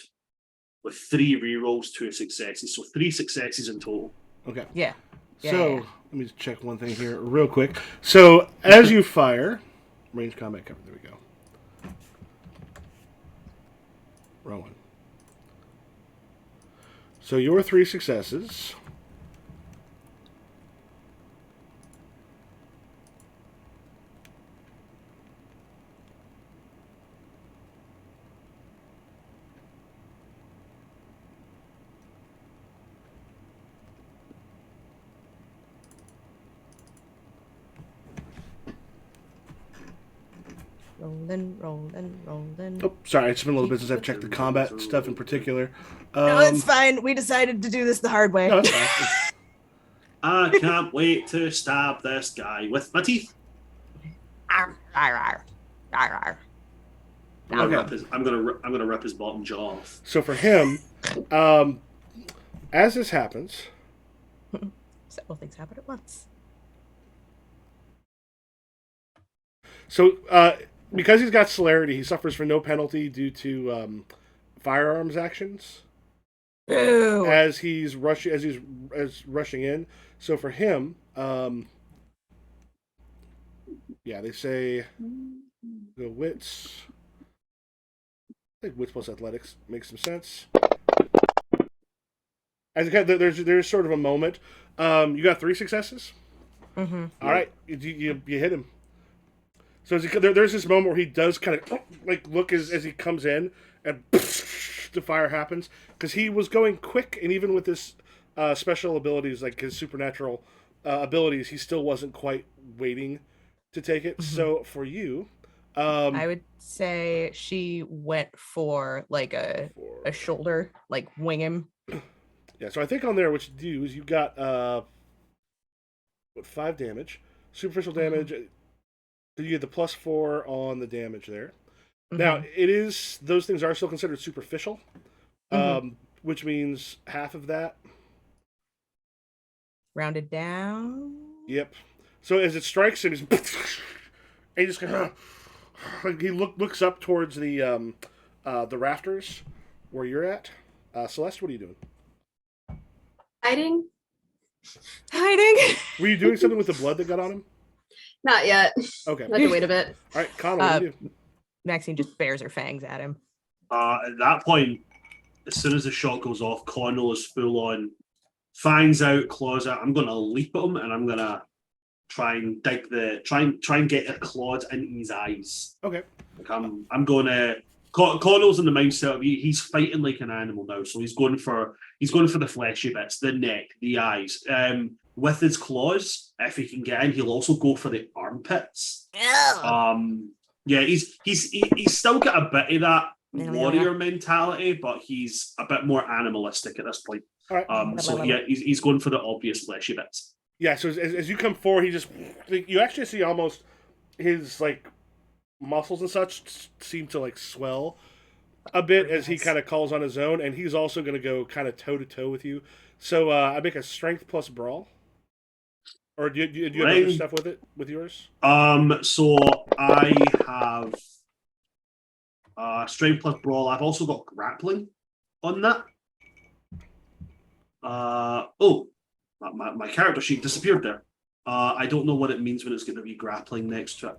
with 3 rerolls, 2 successes. So 3 successes in total. Okay. Yeah. So Let me just check one thing here real quick. So as you fire, range combat cover. There we go. Rowan. So your 3 successes. Rolling. Oh, sorry, it's been a little bit since I've checked the combat stuff in particular. No, it's fine. We decided to do this the hard way. No, it's fine. I can't wait to stab this guy with my teeth. Arr, arr, arr, arr, arr. I'm gonna, Okay. I'm gonna rip his bottom jaw off. So for him, as this happens, Several things happen at once. so because he's got celerity, he suffers for no penalty due to firearms actions Boo! as he's rushing in. So for him, yeah, they say the wits. I think wits plus athletics makes some sense. As there's sort of a moment. You got 3 successes. Mm-hmm. All right, you hit him. So there's this moment where he does kind of like look as he comes in, and the fire happens because he was going quick, and even with his special abilities, like his supernatural abilities, he still wasn't quite waiting to take it. Mm-hmm. So for you, I would say she went for like a shoulder, like wing him. yeah. So I think on there, what you do is you got 5 damage, superficial damage. You get the +4 on the damage there. Mm-hmm. Now, those things are still considered superficial, which means half of that. Rounded down. Yep. So as it strikes him, and he just kind of like he looks up towards the rafters where you're at. Celeste, what are you doing? Hiding? Hiding. Were you doing something with the blood that got on him? Not yet. Okay. I have to wait a bit. All right, Connor, what do you do? Maxine just bares her fangs at him. At that point, as soon as the shot goes off, Connell is full on fangs out, claws out. I'm gonna leap at him and I'm gonna try and get a claws into his eyes. Okay. Like I'm gonna Connell's in the mindset of he's fighting like an animal now, so he's going for the fleshy bits, the neck, the eyes. With his claws, if he can get in, he'll also go for the armpits. Yeah, he's still got a bit of that warrior mentality, but he's a bit more animalistic at this point. All right. So yeah, he's going for the obvious fleshy bits. Yeah, so as you come forward, he just you actually see almost his like muscles and such seem to like swell a bit as he kind of calls on his own, and he's also going to go kind of toe to toe with you. So I make a strength plus brawl, or do you have other stuff with it with yours? So I have strength plus brawl. I've also got grappling on that. My character sheet disappeared there. I don't know what it means when it's going to be grappling next to it.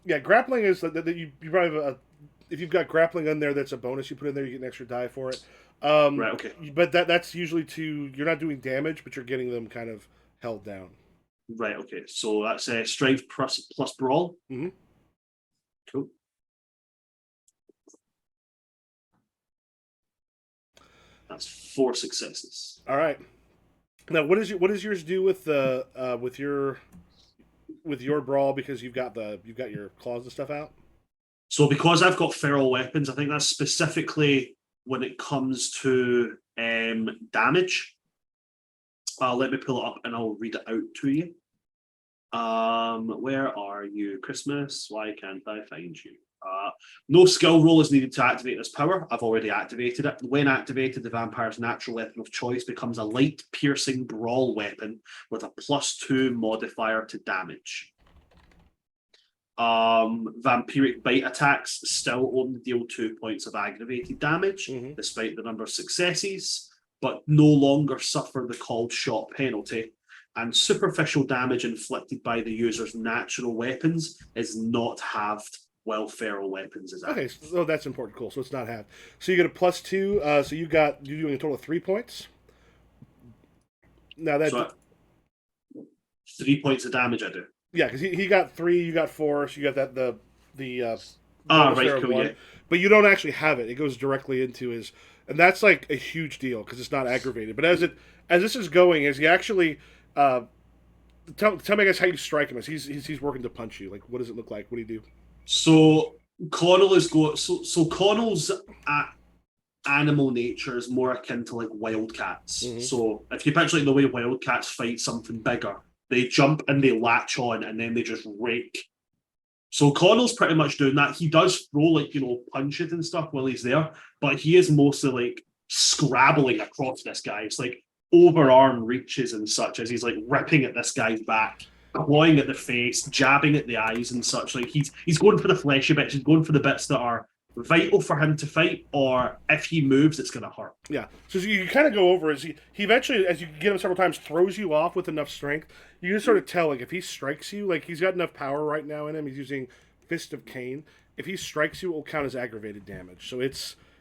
Yeah, grappling is that you probably have if you've got grappling in there, that's a bonus you put in there. You get an extra die for it. Right. Okay. But that's usually you're not doing damage, but you're getting them kind of held down. Right. Okay. So that's strength plus brawl. Mm-hmm. Cool. That's 4 successes. All right. Now, what does yours do with the with your brawl, because you've got your claws and stuff out? So because I've got feral weapons, I think that's specifically when it comes to damage. Let me pull it up and I'll read it out to you. Where are you, Christmas? Why can't I find you? No skill roll is needed to activate this power. I've already activated it. When activated, the vampire's natural weapon of choice becomes a light piercing brawl weapon with a +2 modifier to damage. Vampiric bite attacks still only deal 2 points of aggravated damage, despite the number of successes, but no longer suffer the called shot penalty. and superficial damage inflicted by the user's natural weapons is not halved, while feral weapons is Okay, halved. so that's important. Cool. So it's not half. So you get a +2. So you're doing a total of 3 points. Now that So 3 points of damage I do. yeah, because he got 3, you got 4, so you got that the Ah, bonus right, there of cool, 1. yeah. But you don't actually have it. It goes directly into his, and that's like a huge deal because it's not aggravated. But as this is going, as he actually tell me, I guess, how you strike him as he's working to punch you. Like, what does it look like? What do you do? So Connell is so Connell's animal nature is more akin to like wildcats. Mhm. So if you picture like the way wildcats fight something bigger, they jump and they latch on and then they just rake. So Connell's pretty much doing that. He does throw like, punches and stuff while he's there, but he is mostly like scrabbling across this guy. It's like overarm reaches and such as he's like ripping at this guy's back, clawing at the face, jabbing at the eyes and such. Like he's going for the fleshy bits. He's going for the bits that are vital for him to fight, or if he moves, it's going to hurt. Yeah. So you kind of go over as he eventually, as you get him several times, throws you off with enough strength. You can sort of tell, like, if he strikes you, like, he's got enough power right now in him. He's using Fist of Cain. If he strikes you, it will count as aggravated damage. So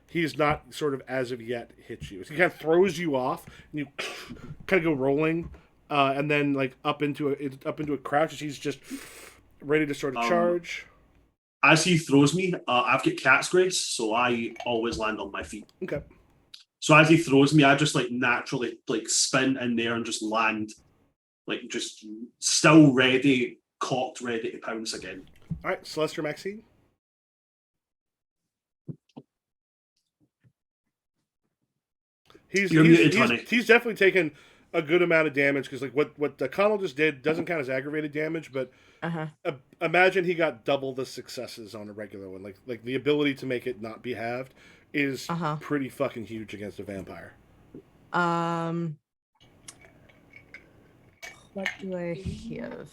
he's not sort of as of yet hit you. So he kind of throws you off, and you kind of go rolling, and then like up into a crouch as he's just ready to sort of charge. As he throws me, I've got cat's grace, so I always land on my feet. Okay. So as he throws me, I just like naturally like spin in there and just land, like just still ready, cocked, ready to pounce again. All right, Celeste or Maxine? You're muted, honey. He's definitely taken a good amount of damage because like what Connell just did doesn't count as aggravated damage, but imagine he got double the successes on a regular one. Like the ability to make it not be halved is pretty fucking huge against a vampire. What do I have?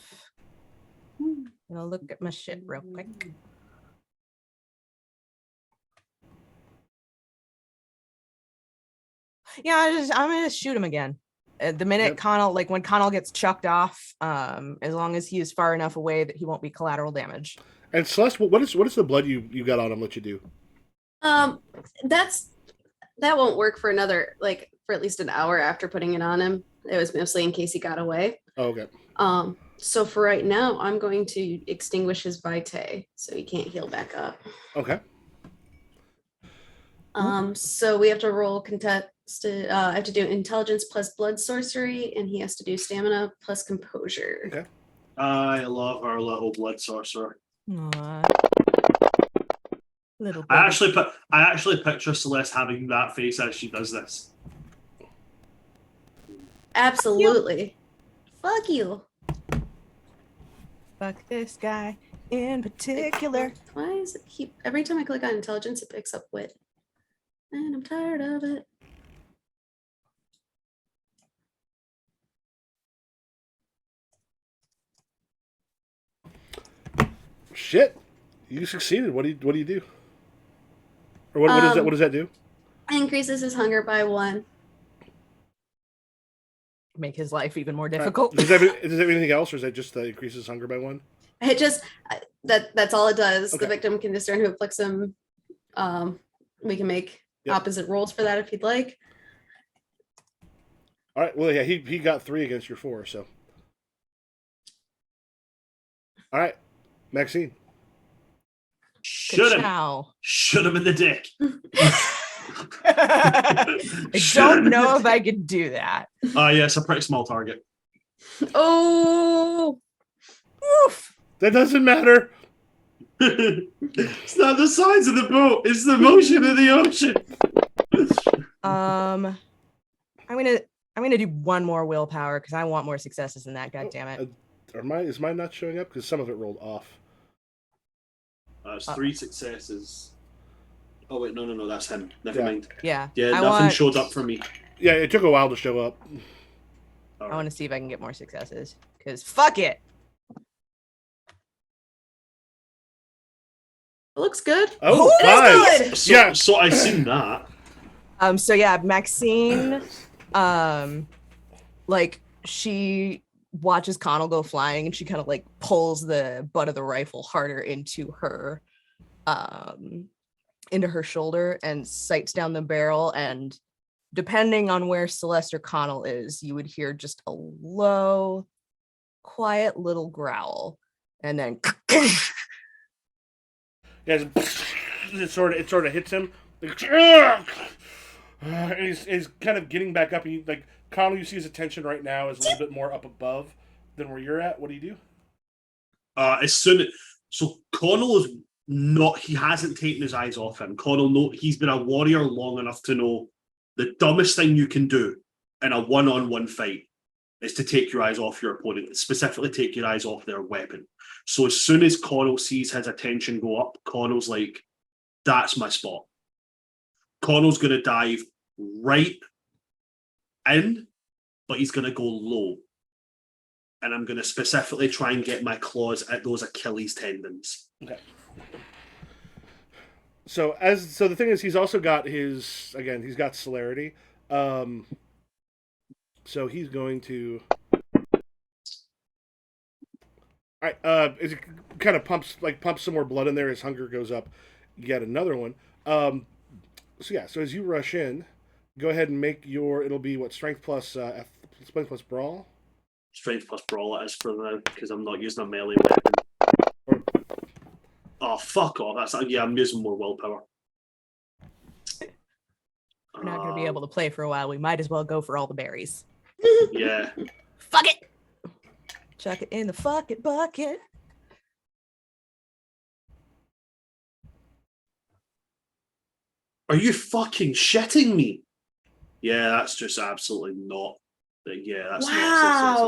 I'll look at my shit real quick. Yeah, I'm gonna shoot him again. The minute Connell, like when Connell gets chucked off, as long as he is far enough away that he won't be collateral damage. And Celeste, what is the blood you got on him let you do? That won't work for for at least an hour after putting it on him. It was mostly in case he got away. Oh, okay. So for right now, I'm going to extinguish his vitae so he can't heal back up. Okay. So we have to roll contested. I have to do intelligence plus blood sorcery, and he has to do stamina plus composure. Okay. I love our little blood sorcerer. Aww. Little. I actually picture Celeste having that face as she does this. Absolutely. Fuck you. Fuck this guy in particular. Why is it keep every time I click on intelligence, it picks up wit? And I'm tired of it. Shit, you succeeded. What do you do? Or what does that? What does that do? Increases his hunger by 1. Make his life even more difficult. Does that have anything else, or is that just increases hunger by 1? It just that's all it does. Okay. The victim can discern who afflicts him. We can make opposite rolls for that if you'd like. All right. Well, yeah, he got 3 against your 4, so. All right, Maxine. Shoot him. Ka-chow. Shoot him in the dick. I don't know if I could do that. Yeah, it's a pretty small target. Oh, Oof. That doesn't matter. It's not the size of the boat, it's the motion of the ocean. I'm gonna do one more willpower because I want more successes than that. God damn it! Is mine not showing up? Because some of it rolled off. It's 3 successes. Oh wait, no, that's him. Never mind. Yeah. Yeah, I nothing want- showed up for me. Yeah, it took a while to show up. I want to see if I can get more successes. Because fuck it. it looks good. Oh, It is 5. good! So, Yeah. so I seen that. So yeah, Maxine, like she watches Connell go flying, and she kind of like pulls the butt of the rifle harder into her shoulder and sights down the barrel. And depending on where Celeste or Connell is, you would hear just a low, quiet little growl, and then Yeah, it sort of hits him. And he's kind of getting back up. And like Connell, you see his attention right now is a little bit more up above than where you're at. What do you do? So Connell is not. He hasn't taken his eyes off him. Connell, he's been a warrior long enough to know the dumbest thing you can do in a one-on-one fight is to take your eyes off your opponent, specifically take your eyes off their weapon. So as soon as Connell sees his attention go up, Connell's like, that's my spot. Connell's going to dive right in, but he's going to go low. And I'm going to specifically try and get my claws at those Achilles tendons. Okay. So the thing is, he's also got he's got celerity. So he's going to. All right. As it kind of pumps some more blood in there, his hunger goes up. You get another one. So as you rush in, go ahead and make your. It'll be what, strength plus strength plus brawl. Strength plus brawl it is for now because I'm not using a melee weapon. Oh, fuck off! I'm using more willpower. we're not going to be able to play for a while. We might as well go for all the berries. Yeah. Fuck it. Chuck it in the fuck it bucket. Are you fucking shitting me? Yeah, that's just absolutely not. Yeah, that's not success at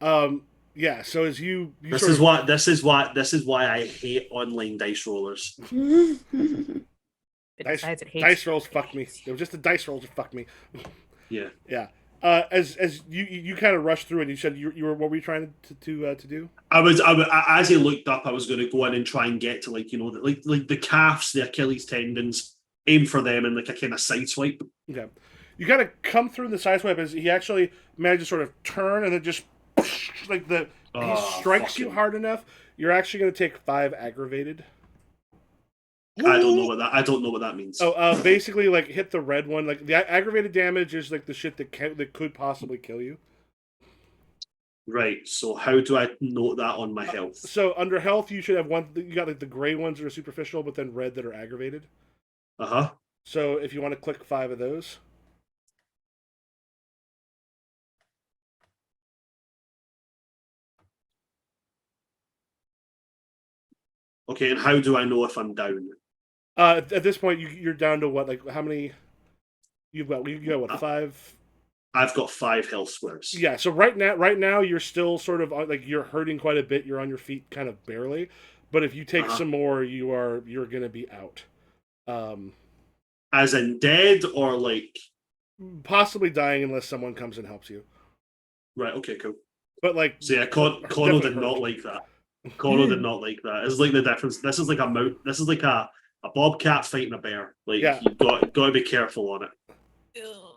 all. Yeah. So as you this is why I hate online dice rollers. Dice rolls fuck me. It was just the dice rolls that fucked me. Yeah. Yeah. As you kind of rushed through, and you said you were, what were you trying to do? I was as he looked up, I was going to go in and try and get to like the calves, the Achilles tendons, aim for them and like a kind of side swipe. Okay. You kind of come through the side swipe as he actually managed to sort of turn and then just like he strikes you hard enough. You're actually going to take 5 aggravated. I don't know what that means. Oh, basically, like hit the red one. Like the aggravated damage is like the shit that could possibly kill you. Right. So how do I note that on my health? So under health, you should have one. You got like the gray ones that are superficial, but then red that are aggravated. So if you want to click 5 of those. Okay, and how do I know if I'm down? At this point, you're down to what? Like how many? You got what? 5. I've got 5 health squares. Yeah. So right now, you're still sort of like you're hurting quite a bit. You're on your feet, kind of barely. But if you take some more, you're gonna be out. As in dead or like possibly dying unless someone comes and helps you. Right. Okay. Cool. But like, so yeah, Connell did not like that. Connell did not like that. It's like the difference. This is like a bobcat fighting a bear. Like you've got to be careful on it.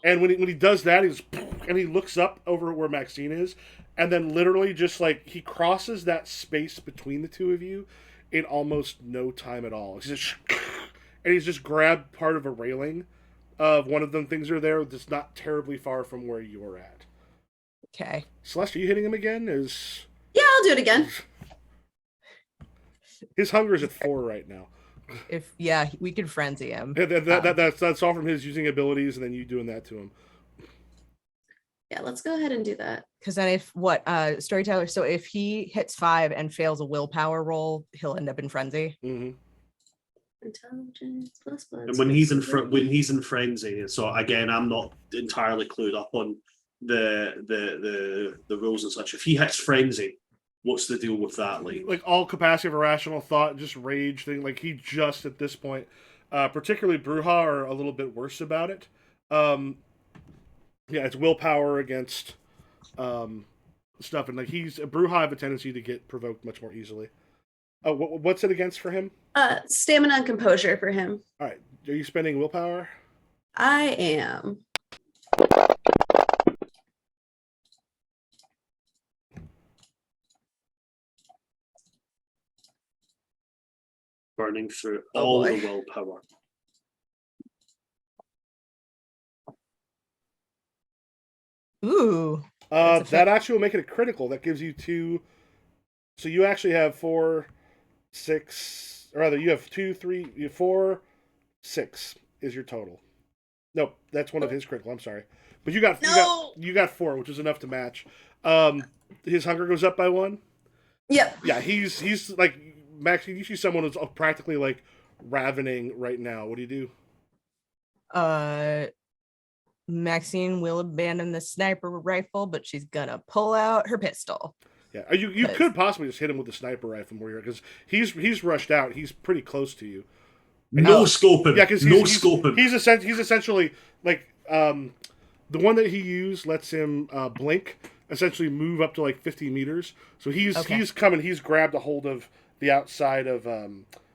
And when he does that, he looks up over where Maxine is, and then literally just like he crosses that space between the two of you in almost no time at all. He's just grabbed part of a railing of one of them things are there that's not terribly far from where you're at. Okay. Celeste, are you hitting him again? Yeah, I'll do it again. His hunger is at 4 right now. We could frenzy him. That's all from his using abilities and then you doing that to him. Yeah, let's go ahead and do that. Because then Storyteller, so if he hits 5 and fails a willpower roll, he'll end up in frenzy. Mm-hmm. Intelligence plus. And when he's in frenzy, so again, I'm not entirely clued up on the rules and such. If he hits frenzy, what's the deal with that? Like all capacity of irrational thought, just rage thing. Like he just at this point, particularly Brujah, are a little bit worse about it. It's willpower against stuff, and like Brujah have a tendency to get provoked much more easily. What's it against for him? Stamina and composure for him. All right, are you spending willpower? I am. burning through Oh, all boy. the willpower. Ooh. That's a That actually will make it a critical. That gives you 2. So you actually have 4, 6, or rather, you have 2, 3, you have 4, 6 is your total. Nope, that's one of his critical. I'm sorry, but you got 4, which is enough to match. His hunger goes up by 1. Yep. Yeah, he's like Max. You see someone who's practically like ravening right now. What do you do? Maxine will abandon the sniper rifle, but she's gonna pull out her pistol. Yeah, you Cause- could possibly just hit him with the sniper rifle from where you're, because he's rushed out. He's pretty close to you. No Oh. scoping. Yeah, because no scoping. He's essentially like the one that he used lets him blink, essentially move up to like 50 meters. So he's coming. He's grabbed a hold of the outside of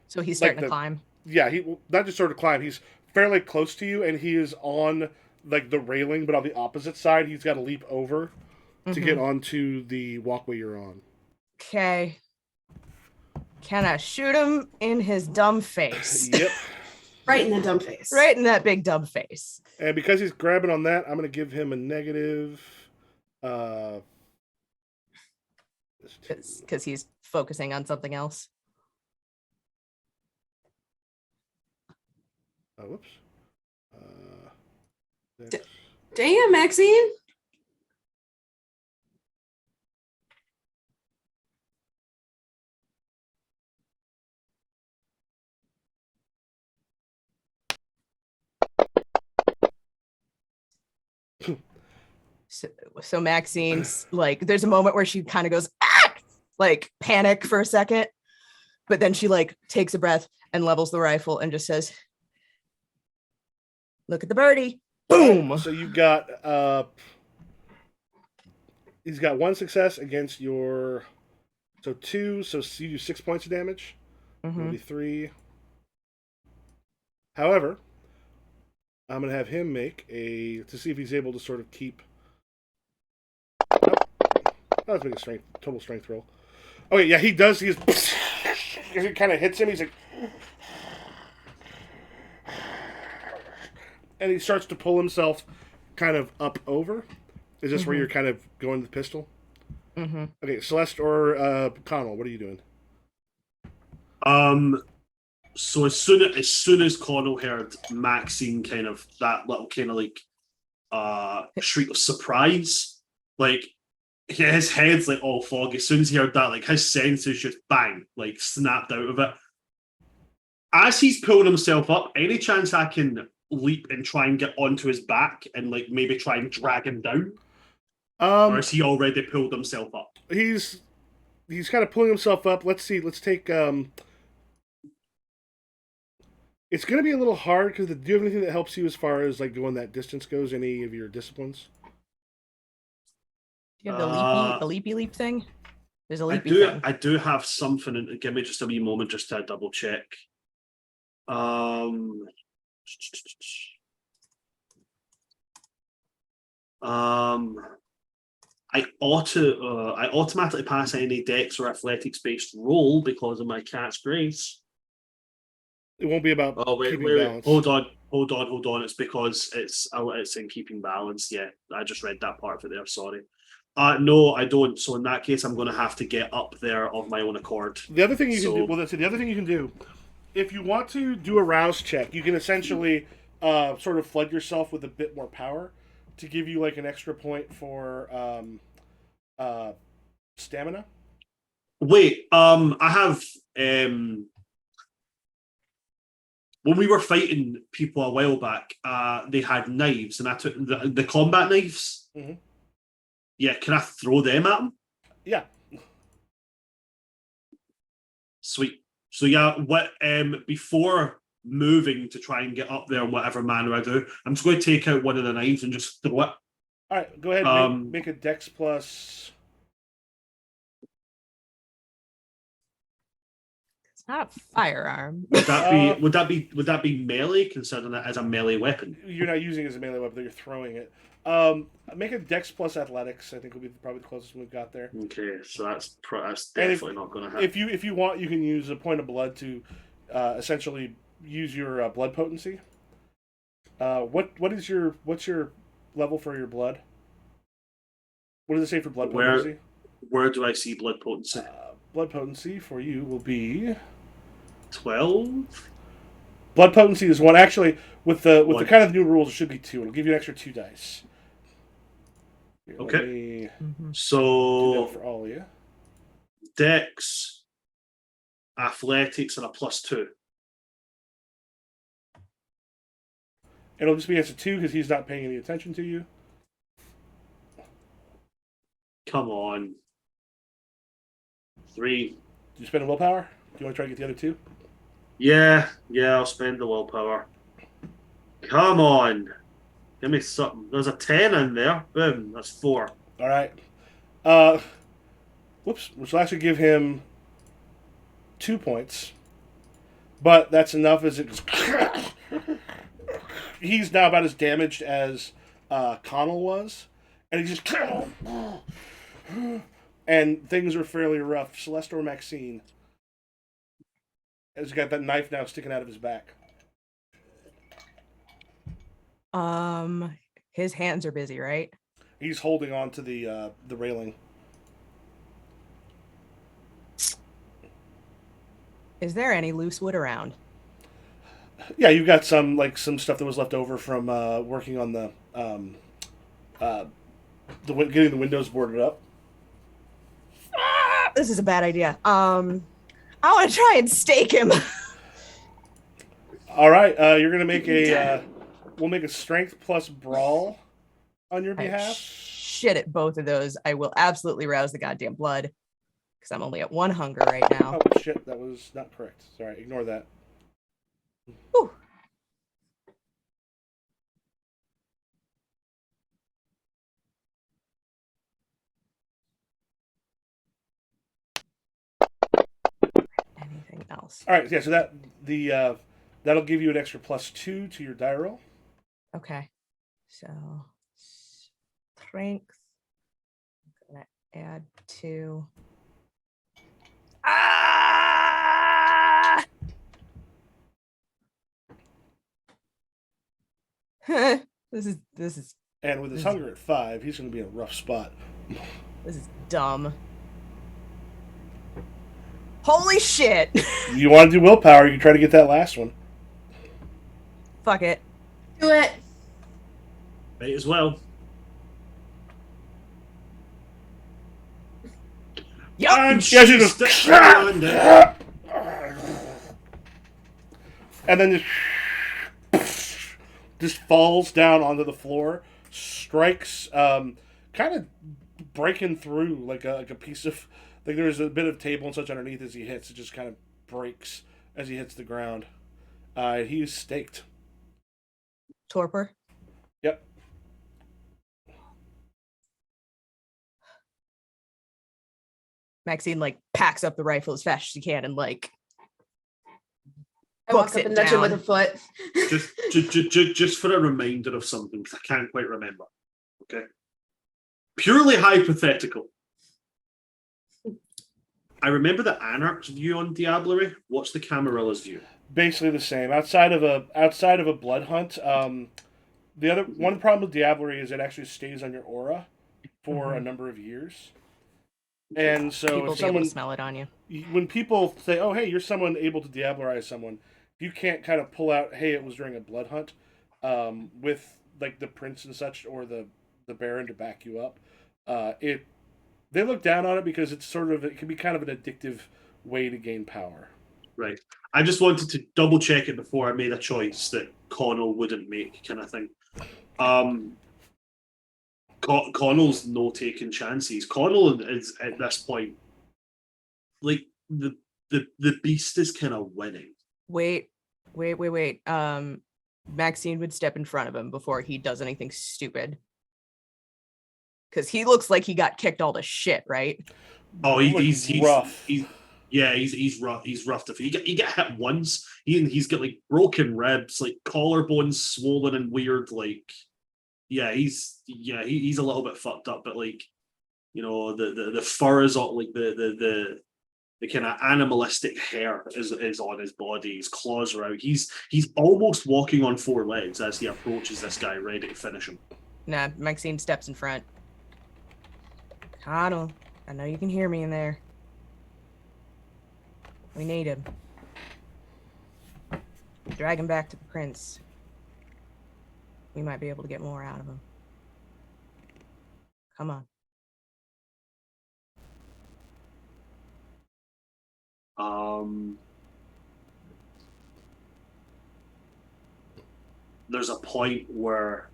So he's like starting to climb. yeah, he not just sort of climb. He's fairly close to you, and he is on like the railing, but on the opposite side, he's got to leap over to get onto the walkway you're on. Okay. Can I shoot him in his dumb face? Yep. Right in the dumb face. Right in that big dumb face. And because he's grabbing on that, I'm going to give him a negative. Because he's focusing on something else. Whoops. Damn, Maxine. So Maxine's like, there's a moment where she kind of goes, ah! Like panic for a second, but then she like takes a breath and levels the rifle and just says, look at the birdie. Boom. So you've got he's got 1 success against your 2, so you do 6 points of damage. Maybe 3. However, I'm gonna have him make to see if he's able to sort of keep. Oh, let's make a total strength roll. Okay, yeah, he does. He kind of hits him. He's like, and he starts to pull himself kind of up over. Is this where you're kind of going with the pistol? Mm-hmm. Okay, Celeste or Connell, what are you doing? So as soon as Connell heard Maxine kind of that little kind of like shriek of surprise, like his head's like all foggy. As soon as he heard that, like his senses just bang, like snapped out of it. As he's pulling himself up, any chance I can leap and try and get onto his back and like maybe try and drag him down? Or has he already pulled himself up? He's kind of pulling himself up. Let's see. Let's take. It's going to be a little hard because do you have anything that helps you as far as like going that distance goes? Any of your disciplines? You have the leapy leap thing? There's a leapy thing. I do have something. And give me just a wee moment just to double check. I automatically pass any dex or athletics based roll because of my cat's grace. It won't be about keeping balance. Hold on. It's because it's in keeping balance. Yeah, I just read that part of it there. Sorry. No, I don't. So in that case, I'm going to have to get up there of my own accord. The other thing you can do. Well, that's it. The other thing you can do, if you want to do a rouse check, you can essentially sort of flood yourself with a bit more power to give you like an extra point for stamina. Wait, I have when we were fighting people a while back, they had knives, and I took the combat knives. Mm-hmm. Yeah, can I throw them at them? Yeah. Sweet. So yeah, what before moving to try and get up there in whatever manner I do, I'm just going to take out one of the knives and just throw it. All right, go ahead and make a dex plus. It's not a firearm. Would that be melee, considering that as a melee weapon? You're not using it as a melee weapon; you're throwing it. Make a dex plus athletics. I think will be probably the closest one we've got there. Okay, so that's definitely not going to happen. If you want, you can use a point of blood to essentially use your blood potency. What's your level for your blood? What does it say for blood potency? Where do I see blood potency? Blood potency for you will be 12. blood potency is 1. Actually, with the One. kind of new rules, it should be 2. It'll give you an extra 2 dice. Here, let Okay. me do that So for all of you. Dex, athletics, and a +2. It'll just be against a 2 because he's not paying any attention to you. Come on. 3. Do you spend a willpower? Do you want to try to get the other 2? Yeah, I'll spend the willpower. Come on. Give me something. There's a 10 in there. Boom, that's 4. All right. Whoops. Which will actually give him 2 points. But that's enough as it just... He's now about as damaged as Connell was. And he just... And things are fairly rough. Celeste or Maxine has got that knife now sticking out of his back. His hands are busy, right? He's holding on to the railing. Is there any loose wood around? Yeah, you've got some stuff that was left over from working on the getting the windows boarded up. This is a bad idea. I want to try and stake him. All right, you're gonna make we'll make a strength plus brawl on your behalf. Shit at both of those. I will absolutely rouse the goddamn blood because I'm only at 1 hunger right now. Oh shit, that was not correct. Sorry, ignore that. Whew. Anything else? All right, yeah. So that'll give you an extra +2 to your die roll. Okay. So strength. I'm gonna add 2. Ah! This is And with his hunger at 5, he's gonna be in a rough spot. this is dumb. Holy shit! You want to do willpower? You can try to get that last one. Fuck it. Do it. Might as well. Yup. And Yeah, she she just- sticks around it. And then just falls down onto the floor, strikes, kind of breaking through like a piece of, like there's a bit of table and such underneath as he hits. It just kind of breaks as he hits the ground. He's staked. Torpor. Yep. Maxine like packs up the rifle as fast as she can and like I walk books up it and nudge him with a down. foot. Just for a reminder of something, because I can't quite remember. Okay. Purely hypothetical. I remember the Anarch's view on Diablerie. What's the Camarilla's view? Basically the same. Outside of a blood hunt, the other one problem with Diablerie is it actually stays on your aura for a number of years. And so People if be able someone, to smell it on you. when people say, "Oh, hey, you're someone able to diablerize someone," you can't kind of pull out, "Hey, it was during a blood hunt," with like the prince and such or the baron to back you up. They look down on it because it can be kind of an addictive way to gain power. Right. I just wanted to double check it before I made a choice that Connell wouldn't make, kind of thing. Connell's no taking chances. Connell is at this point, like the beast is kind of winning. Wait. Maxine would step in front of him before he does anything stupid. Because he looks like he got kicked all to shit, right? Oh, he's rough. He's rough. He's rough to feel. He get hit once. He's got like broken ribs, like collarbones swollen and weird. Like, he's a little bit fucked up. But like, you know, the fur is all like the the kind of animalistic hair is on his body. His claws are out. He's almost walking on four legs as he approaches this guy, ready to finish him. Nah, Maxine steps in front. Connell, I know you can hear me in there. We need him. Drag him back to the prince. We might be able to get more out of him. Come on. There's a point where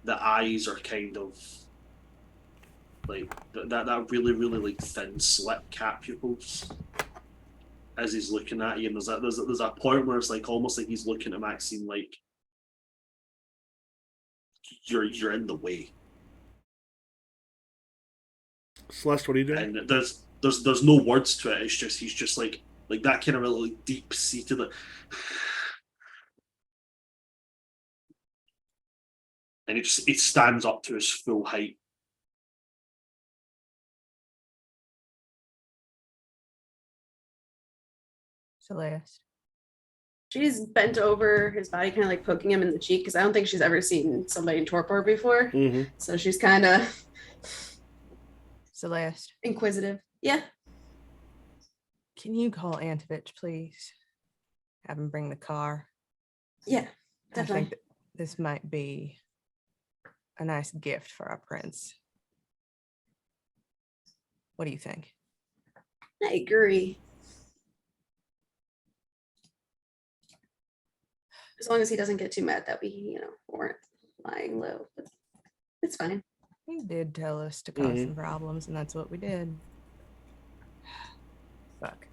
the eyes are kind of like that really, really like thin slit cat pupils as he's looking at you, and there's a point where it's like almost like he's looking at Maxine like you're in the way. Celeste, what are you doing? And there's no words to it. It's just he's just like that kind of really deep seated. And he stands up to his full height. Celeste. She's bent over his body, kind of like poking him in the cheek, because I don't think she's ever seen somebody in torpor before. Mm-hmm. So she's kind of Celeste. inquisitive. Yeah. Can you call Antovich, please? Have him bring the car. Yeah, I definitely. think that this might be a nice gift for our prince. What do you think? I agree. As long as he doesn't get too mad that we, weren't lying low. But it's fine. He did tell us to cause some problems, and that's what we did. Fuck.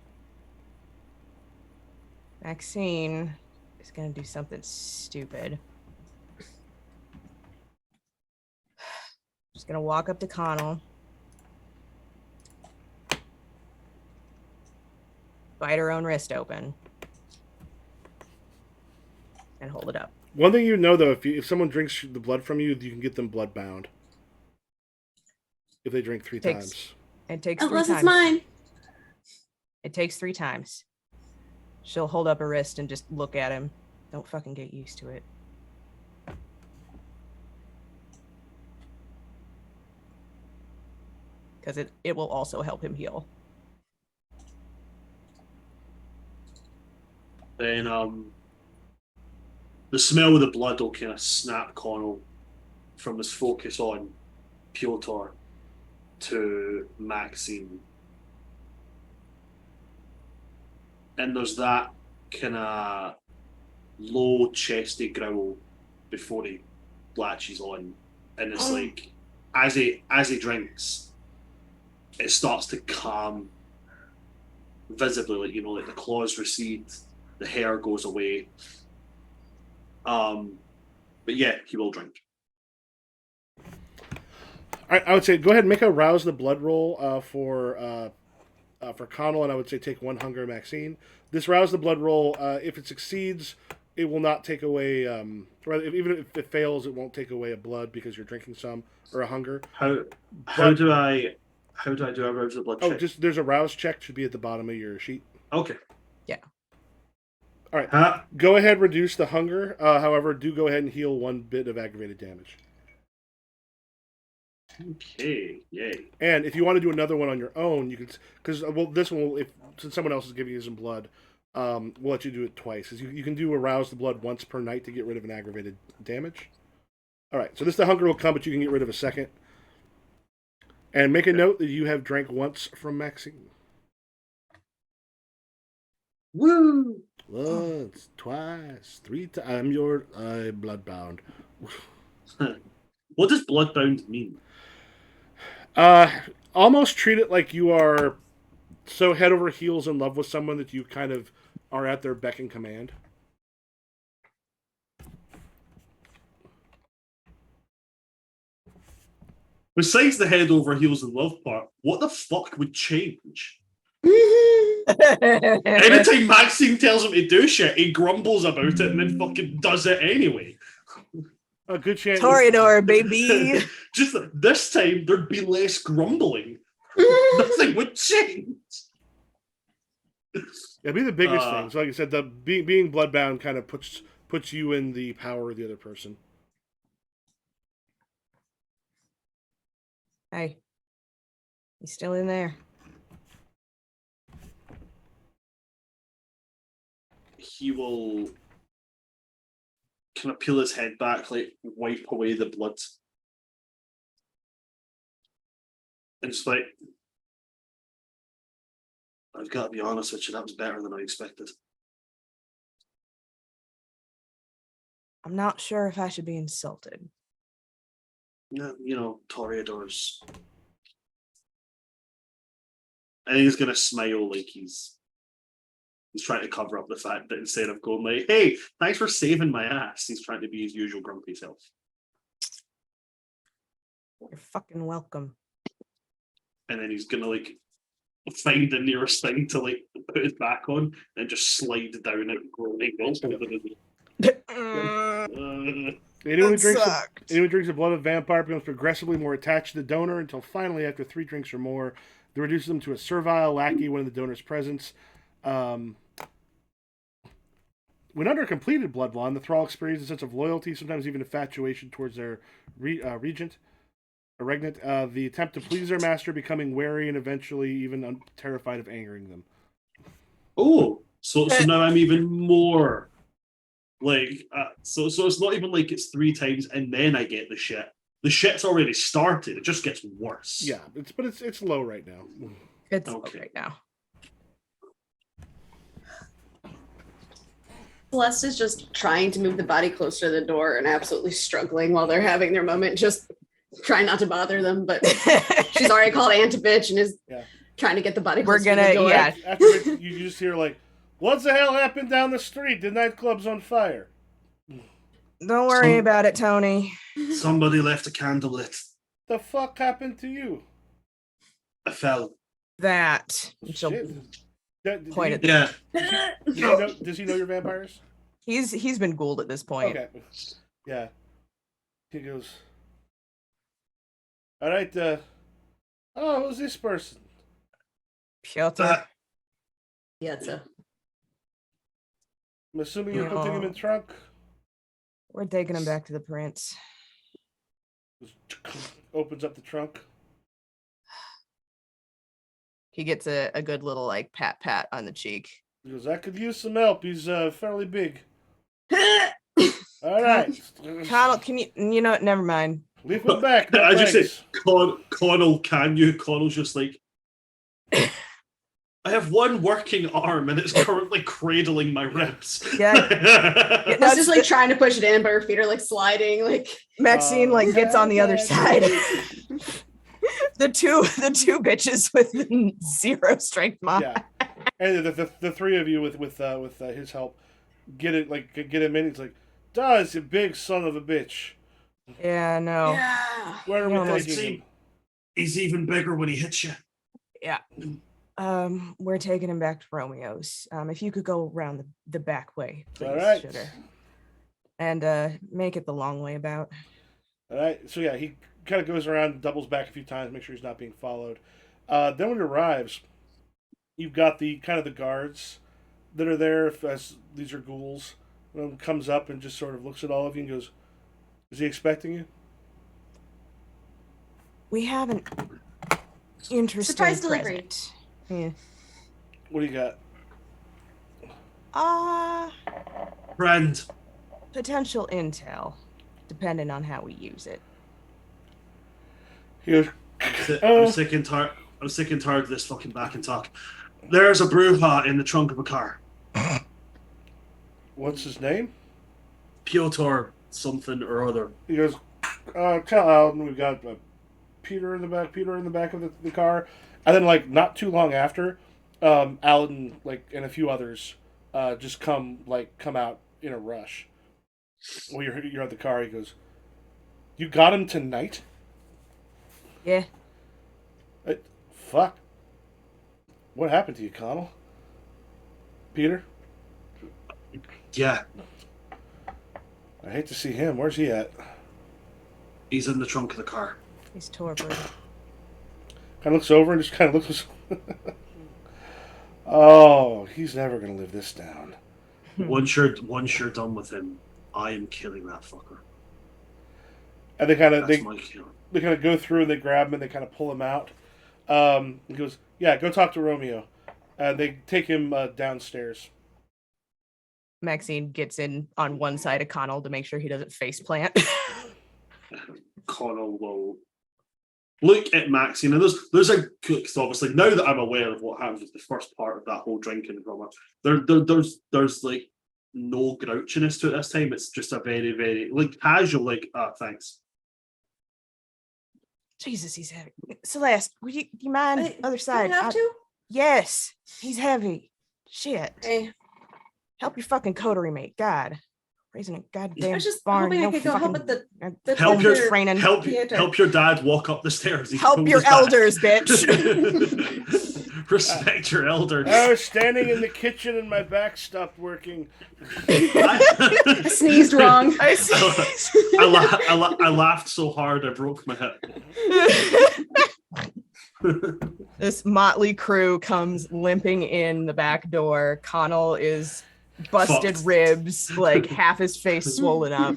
Maxine is gonna do something stupid. She's gonna walk up to Connell, bite her own wrist open, and hold it up. One thing you know, though, if someone drinks the blood from you, you can get them blood bound. If they drink three times. It takes 3 Unless times. it's mine. It takes 3 times. She'll hold up her wrist and just look at him. Don't fucking get used to it. Because it will also help him heal. Then the smell of the blood will kind of snap Connell from his focus on Piotr to Maxine. And there's that kind of low chesty growl before he latches on. And it's like, as he drinks, it starts to calm visibly, like, like the claws recede, the hair goes away. But yeah, he will drink. I would say go ahead and make a rouse the blood roll for Connell, and I would say take 1 hunger, Maxine. This rouse the blood roll, if it succeeds, it will not take away. Even if it fails, it won't take away a blood because you're drinking some or a hunger. How do I do a rouse the blood check? Oh, just there's a rouse check should be at the bottom of your sheet. Okay. Yeah. All right. Go ahead, reduce the hunger. However, do go ahead and heal 1 bit of aggravated damage. Okay, yay. And if you want to do another one on your own, you can, because this one will, since someone else is giving you some blood, we'll let you do it twice. You can do arouse the blood once per night to get rid of an aggravated damage. All right, so the hunger will come, but you can get rid of a second. And make a note that you have drank once from Maxine. Woo! Once, twice, 3 times. I'm your bloodbound. What does bloodbound mean? Almost treat it like you are so head over heels in love with someone that you kind of are at their beck and command. Besides the head over heels in love part, what the fuck would change? Anytime Maxine tells him to do shit, he grumbles about it and then fucking does it anyway. A good chance. Toreador, baby. Just this time, there'd be less grumbling. Nothing would change. It'd be the biggest Uh, thing. So like I said, the being bloodbound kind of puts you in the power of the other person. Hey, he's still in there. He will kind of peel his head back, like wipe away the blood. And just like, I've got to be honest with you, that was better than I expected. I'm not sure if I should be insulted. Yeah, you know, Toreadors. I think he's gonna smile like he's trying to cover up the fact that instead of going like, "Hey, thanks for saving my ass," he's trying to be his usual grumpy self. You're fucking welcome. And then he's gonna like find the nearest thing to like put his back on and just slide down it, groaning. Anyone who drinks the blood of a vampire becomes progressively more attached to the donor until finally, after 3 drinks or more, they reduces them to a servile lackey when in the donor's presence. When under a completed blood bond, the thrall experiences a sense of loyalty, sometimes even infatuation towards their regent. Regnant, the attempt to please their master, becoming wary and eventually even terrified of angering them. Oh, so now I'm even more like so it's not even like it's 3 times and then I get the shit. The shit's already started. It just gets worse. Yeah, it's low right now. It's Okay. right now. Celeste is just trying to move the body closer to the door and absolutely struggling while they're having their moment, just trying not to bother them. But she's already called Aunt a bitch and is trying to get the body We're closer to the door. After you just hear like, "What the hell happened down the street? The nightclub's on fire." Don't worry about it, Tony. Somebody left a candle lit. The fuck happened to you? I fell. That. She'll Shit. point at Yeah. Does he know you're vampires? He's been ghouled at this point. Okay. Yeah. He goes, "All right, who's this person?" Piotr. Yeah, so I'm assuming you're putting him in trunk. We're taking him back to the prince. Opens up the trunk. He gets a good little like pat on the cheek. He goes, "I could use some help. He's fairly big." All right. Connell, can you know what? Never mind. Leave him back. No, I just thanks. say, Connell, can you? Connell's just like, I have one working arm and it's currently cradling my ribs. Yeah. Celeste is like trying to push it in, but her feet are like sliding. Like Maxine like gets on the other side. the two bitches with 0 strength mod. Yeah. And the 3 of you with his help get him in. He's like, "Does you big son of a bitch." Yeah, no. yeah. Where are we No, taking him? He's even bigger when he hits you. Yeah. We're taking him back to Romeo's. If you could go around the back way, please, All right. sugar. And make it the long way about. All right. So yeah, he kind of goes around, doubles back a few times, make sure he's not being followed. Then when he arrives, you've got the guards that are there. As these are ghouls, one comes up and just sort of looks at all of you and goes, "Is he expecting you?" We have an interesting Surprise delivery. present. Yeah. What do you got? Friend. Potential intel, depending on how we use it. He goes, I'm sick and tired. I'm sick and tired of this fucking back and talk. There's a Bruja in the trunk of a car. "What's his name?" Piotr something or other. He goes, "Tell Alden we've got Peter in the back of the car." And then, like, not too long after, Alden, like, and a few others just come out in a rush. Well, you're at the car. He goes, "You got him tonight?" Yeah. Fuck. What happened to you, Connell? Peter? Yeah, I hate to see him. Where's he at? he's in the trunk of the car. He's torpid. Kind of looks over and just kind of looks. Oh, he's never gonna live this down. Once you're done with him, I am killing that fucker. And they kind of That's my kill. they kind of go through and they grab him and they kind of pull him out. He goes, "Yeah, go talk to Romeo." And they take him downstairs. Maxine gets in on one side of Connell to make sure he doesn't face plant. Connell will look at Maxine, and there's a because obviously now that I'm aware of what happened with the first part of that whole drinking drama, there's like no grouchiness to it this time. It's just a very, very like casual, like thanks. Jesus, he's heavy. Celeste, do you mind Hey, other do side? I have to? Yes, he's heavy. Shit. Hey, Help your fucking coterie mate. God. Raising a I goddamn was just barn. hoping I No could go help fucking with the Help home your- training. Help your dad walk up the stairs. He Help pulls your his back. elders, bitch. Respect your elders. I was standing in the kitchen and my back stopped working. I sneezed wrong. I see. I laughed so hard I broke my hip. This motley crew comes limping in the back door. Connell is busted Fucked. ribs, like half his face swollen up.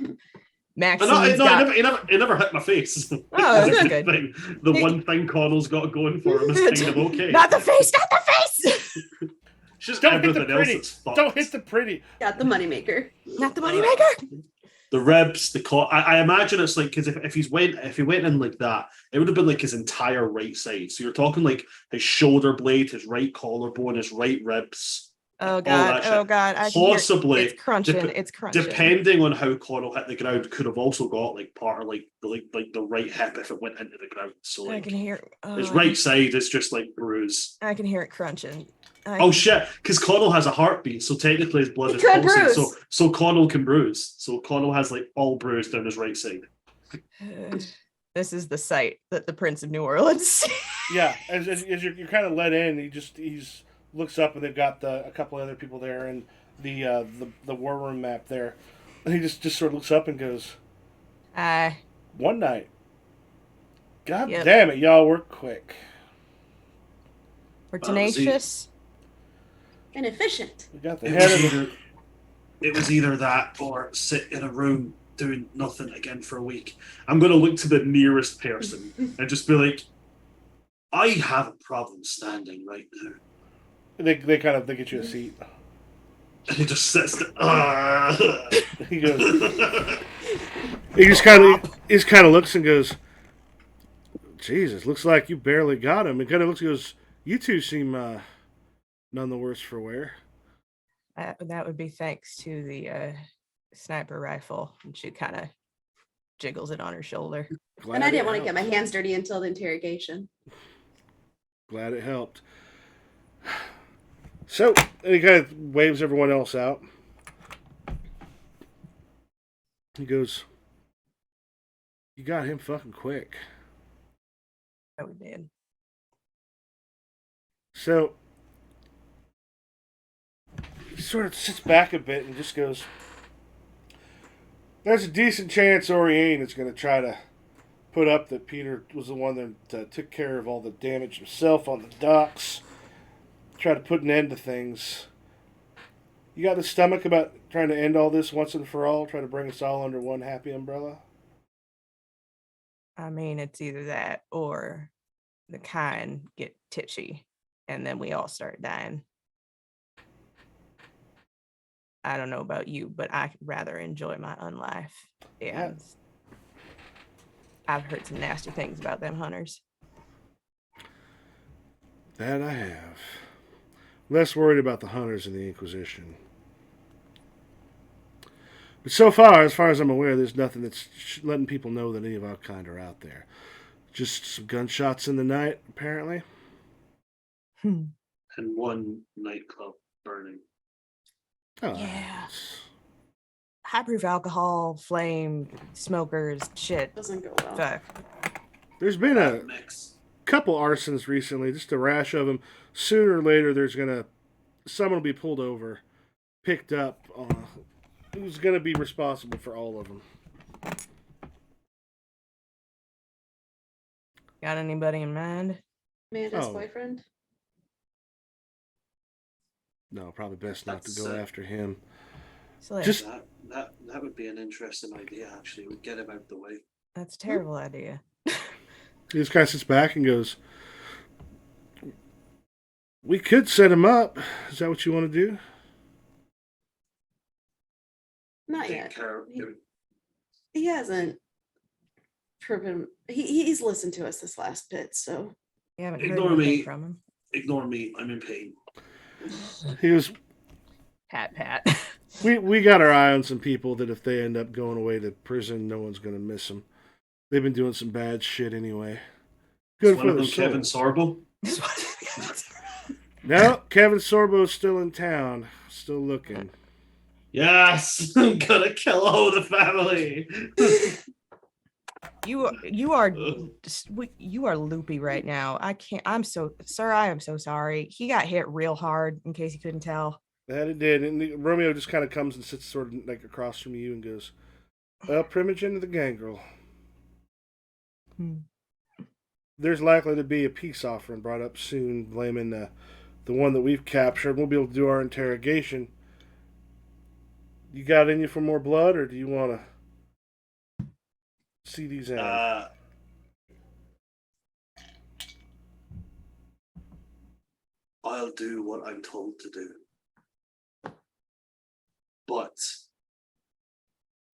Maxine's No, got... it never hit my face. Oh, that's good. The one thing Connell's got going for him is kind of okay. Not the face, not the face! It's just Don't hit the everything else pretty. that's fucked. Don't hit the pretty. Got the moneymaker. Not the moneymaker! The ribs, I imagine it's like because if he went in like that, it would have been like his entire right side. So you're talking like his shoulder blade, his right collarbone, his right ribs. Oh that god, shit. oh god. I can hear Possibly, it's crunching, dep- it's crunching. depending on how Connell hit the ground, could have also got like part of like the right hip if it went into the ground. So I like can hear his right side is just like bruise. I can hear it crunching. Oh shit! Because Connell has a heartbeat, so technically his blood He is could pulsing. bruise. So Connell can bruise. So Connell has like all bruise down his right side. This is the site that the Prince of New Orleans. Yeah, as you're kind of let in, he's looks up and they've got a couple other people there and the war room map there. And he just sort of looks up and goes, "One night. God Yep. damn it, y'all work quick. We're Well, was he- tenacious. And efficient. We got the It head was, of the either, it was either that or sit in a room doing nothing again for a week. I'm going to look to the nearest person and just be like, I have a problem standing right now. They get you a seat. And he just sits there. He goes. He just kind of looks and goes, "Jesus, looks like you barely got him." And kind of looks and goes, "You two seem none the worse for wear." That would be thanks to the sniper rifle. And she kind of jiggles it on her shoulder. Glad And I it didn't want to get my helped. hands dirty until the interrogation. Glad it helped. So, and he kind of waves everyone else out. He goes, "You got him fucking quick." That we did. So, he sort of sits back a bit and just goes, "There's a decent chance Oriane is going to try to put up that Peter was the one that took care of all the damage himself on the docks. Try to put an end to things. You got the stomach about trying to end all this once and for all? Try to bring us all under one happy umbrella?" I mean, it's either that or the kind get titchy and then we all start dying. I don't know about you, but I rather enjoy my own life. Yeah. And I've heard some nasty things about them hunters. That I have. Less worried about the hunters and the Inquisition. But so far, as I'm aware, there's nothing that's letting people know that any of our kind are out there. Just some gunshots in the night, apparently. And one nightclub burning. Oh, Yeah. High proof alcohol, flame, smokers, shit. Doesn't go well. Fuck. There's been a Mix. couple arsons recently, just a rash of them. Sooner or later, someone will be pulled over, picked up. Who's gonna be responsible for all of them? Got anybody in mind? Amanda's Oh. boyfriend. No, probably best not to That's, go after him. So Just- That would be an interesting idea. Actually, we'd get him out the way. that's a terrible idea. He just kind of sits back and goes, "We could set him up. Is that what you want to do?" Not Take yet. care of him. He hasn't proven. He's listened to us this last bit, so You haven't heard Ignore anything me. from him. Ignore me. I'm in pain. He goes, Pat. We got our eye on some people that if they end up going away to prison, no one's going to miss them. They've been doing some bad shit anyway. Good Is one for of the them Kevin soul. Sorbo. No, Kevin Sorbo's still in town, still looking. Yes, I'm gonna kill all the family. You are you are loopy right now. I can't. I'm so sir. I am so sorry. He got hit real hard. In case you couldn't tell. That it did. And Romeo just kind of comes and sits sort of like across from you and goes, "Well, Primogen of the Gangrel. There's likely to be a peace offering brought up soon, blaming the one that we've captured. We'll be able to do our interrogation. You got in you for more blood, or do you want to see these out?" I'll do what I'm told to do. But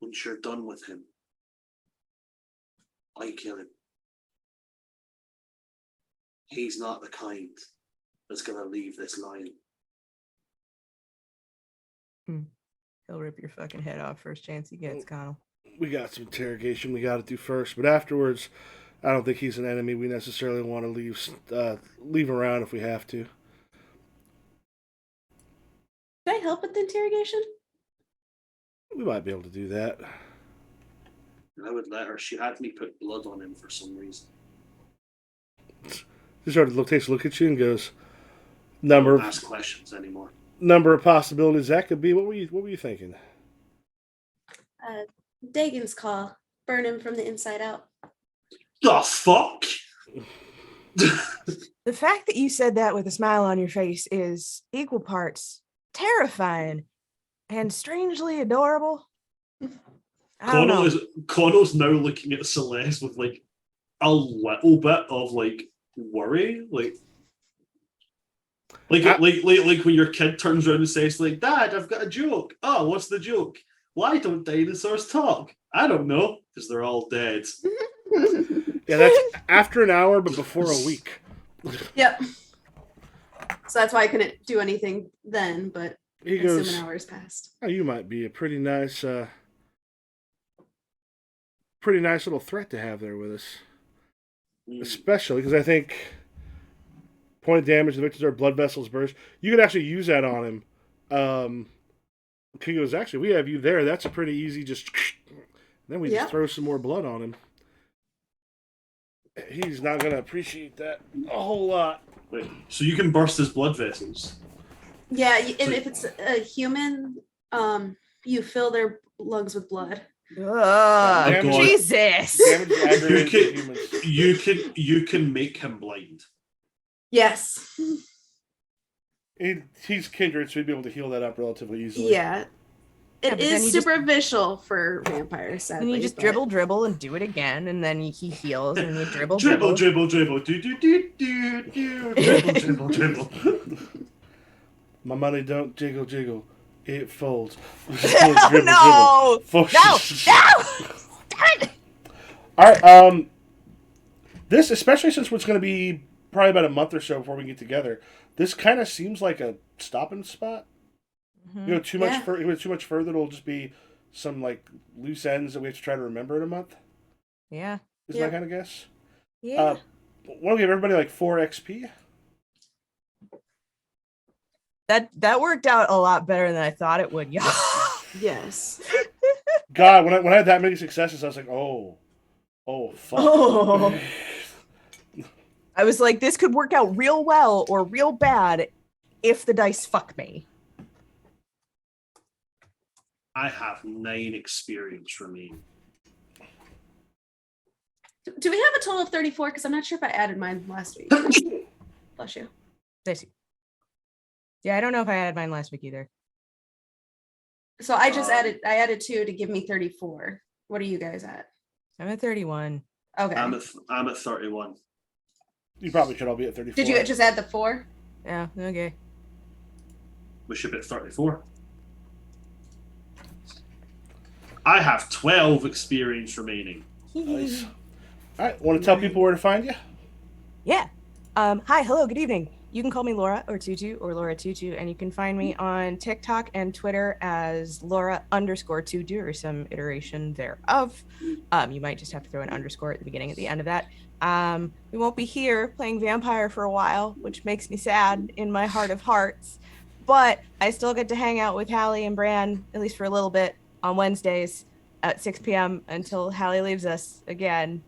once you're done with him, I kill him. He's not the kind that's gonna leave this line. He'll rip your fucking head off first chance he gets, Connell. We got some interrogation we got to do first, but afterwards, I don't think he's an enemy we necessarily want to leave around if we have to. can I help with the interrogation? We might be able to do that. And I would let her. She had me put blood on him for some reason. She sort of takes a look at you and goes, Don't ask questions anymore. number of possibilities that could be. What were you thinking? Dagon's call. Burn him from the inside out. The fuck? The fact that you said that with a smile on your face is equal parts terrifying and strangely adorable. I don't know. Connell's now looking at Celeste with like a little bit of like worry, like when your kid turns around and says like, "Dad, I've got a joke." "Oh, what's the joke?" "Why don't dinosaurs talk?" "I don't know, because they're all dead." Yeah, that's after an hour, but before a week. Yep. So that's why I couldn't do anything then, but He I goes, assume an hour's passed. "Oh, you might be a pretty nice little threat to have there with us." Especially because I think point of damage, the victims are blood vessels burst. You could actually use that on him. He goes, "Actually, we have you there. That's a pretty easy just." Then we Yeah. just throw some more blood on him. He's not going to appreciate that a whole lot. Wait, so you can burst his blood vessels? Yeah, and if it's a human, you fill their lungs with blood. Ugh, Damage- Jesus. Damage is aggravating to humans. You can make him blind. Yes. He's kindred, so he'd be able to heal that up relatively easily. Yeah. Yeah, It but then is you just- superficial for vampires, sadly. And you just but- dribble, and do it again, and then he heals, and you dribble. Dribble, do dribble, dribble. My money don't jiggle, jiggle. It folds. No! Dribble. No! Damn it! All right. This, especially since it's going to be probably about a month or so before we get together, this kind of seems like a stopping spot. Mhm. You know, too much. Yeah. If we go too much further, it'll just be some like loose ends that we have to try to remember in a month. Yeah. Is Yeah. my kind of guess. Yeah. Why don't we give everybody like 4 XP? That worked out a lot better than I thought it would, y'all. Yes. God, when I had that many successes, I was like, oh fuck. Oh. I was like, this could work out real well or real bad if the dice fuck me. I have 9 experience remaining. Do we have a a total of 34 because I'm not sure if I added mine last week. Bless you. This. Yeah, I don't know if I added mine last week either. So I just added 2 to give me 34. What are you guys at? I'm at 31. Okay. I'm at 31. You probably should all be at 34. Did you just add the 4? Yeah, okay. We should be at 34. I have 12 experience remaining. Nice. All right, want to tell people where to find you? Yeah. Hi, hello, good evening. You can call me Laura or Tutu or Laura Tutu, and you can find me on TikTok and Twitter as Laura_Tutu or some iteration thereof. You might just have to throw an underscore at the beginning at the end of that. We won't be here playing Vampire for a while, which makes me sad in my heart of hearts. But I still get to hang out with Hallie and Bran, at least for a little bit, on Wednesdays at 6 p.m. until Hallie leaves us again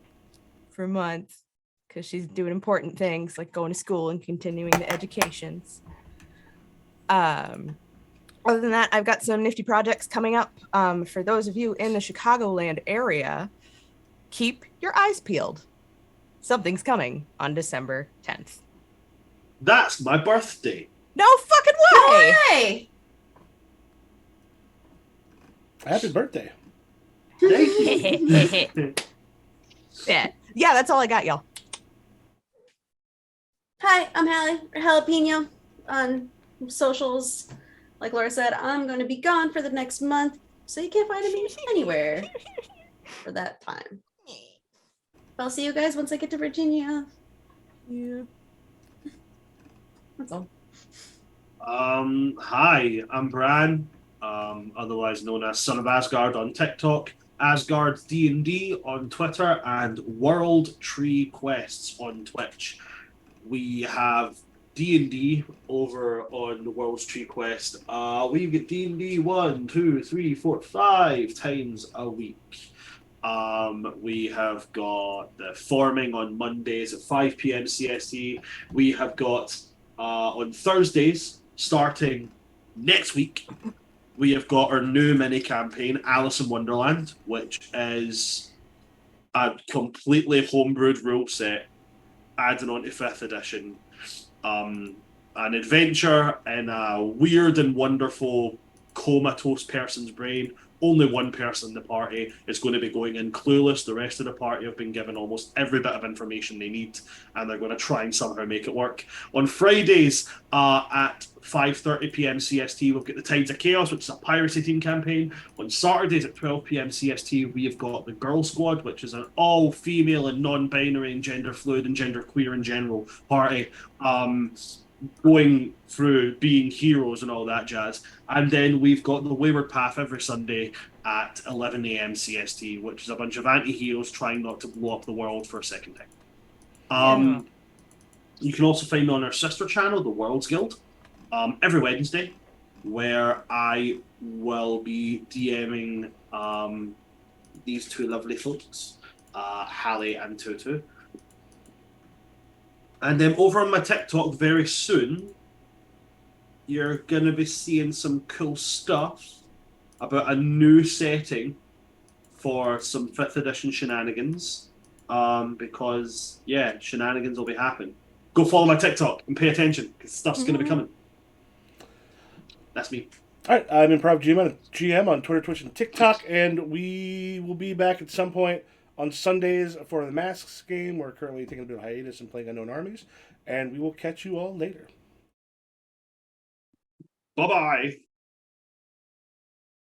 for a month, because she's doing important things like going to school and continuing the educations. Other than that, I've got some nifty projects coming up. For those of you in the Chicagoland area, keep your eyes peeled. Something's coming on December 10th. That's my birthday. No fucking way! Hey! Happy birthday. Thank you. Yeah, that's all I got, y'all. Hi, I'm Hallie, or Jalapeno on socials. Like Laura said, I'm going to be gone for the next month, so you can't find me anywhere for that time. I'll see you guys once I get to Virginia. Yeah. That's all. Hi, I'm Bran, otherwise known as Son of Asgard on TikTok, Asgard D&D on Twitter, and World Tree Quests on Twitch. We have D&D over on the World's Tree Quest. We get D&D 1, 2, 3, 4, 5 times a week. We have got the forming on Mondays at 5 p.m. CST. We have got on Thursdays, starting next week, we have got our new mini campaign, Alice in Wonderland, which is a completely homebrewed rule set adding on to 5th edition. An adventure in a weird and wonderful comatose person's brain. Only one person in the party is going to be going in clueless. The rest of the party have been given almost every bit of information they need, and they're going to try and somehow make it work. On Fridays at 5:30 p.m. CST, we've got the Tides of Chaos, which is a piracy team campaign. On Saturdays at 12 p.m. CST, we have got the Girl Squad, which is an all-female and non-binary and gender fluid and gender queer in general party. Going through being heroes and all that jazz. And then we've got the Wayward Path every Sunday at 11 a.m. CST, which is a bunch of anti-heroes trying not to blow up the world for a second time. You can also find me on our sister channel, the World's Guild, every Wednesday, where I will be DMing these two lovely folks, Hallie and Tutu. And then over on my TikTok very soon, you're going to be seeing some cool stuff about a new setting for some 5th edition shenanigans. Because, yeah, shenanigans will be happening. Go follow my TikTok and pay attention, because stuff's going to be coming. That's me. All right, I'm Improv GM on Twitter, Twitch, and TikTok, and we will be back at some point on Sundays for the Masks game. We're currently taking a bit of hiatus and playing Unknown Armies, and we will catch you all later. Bye-bye.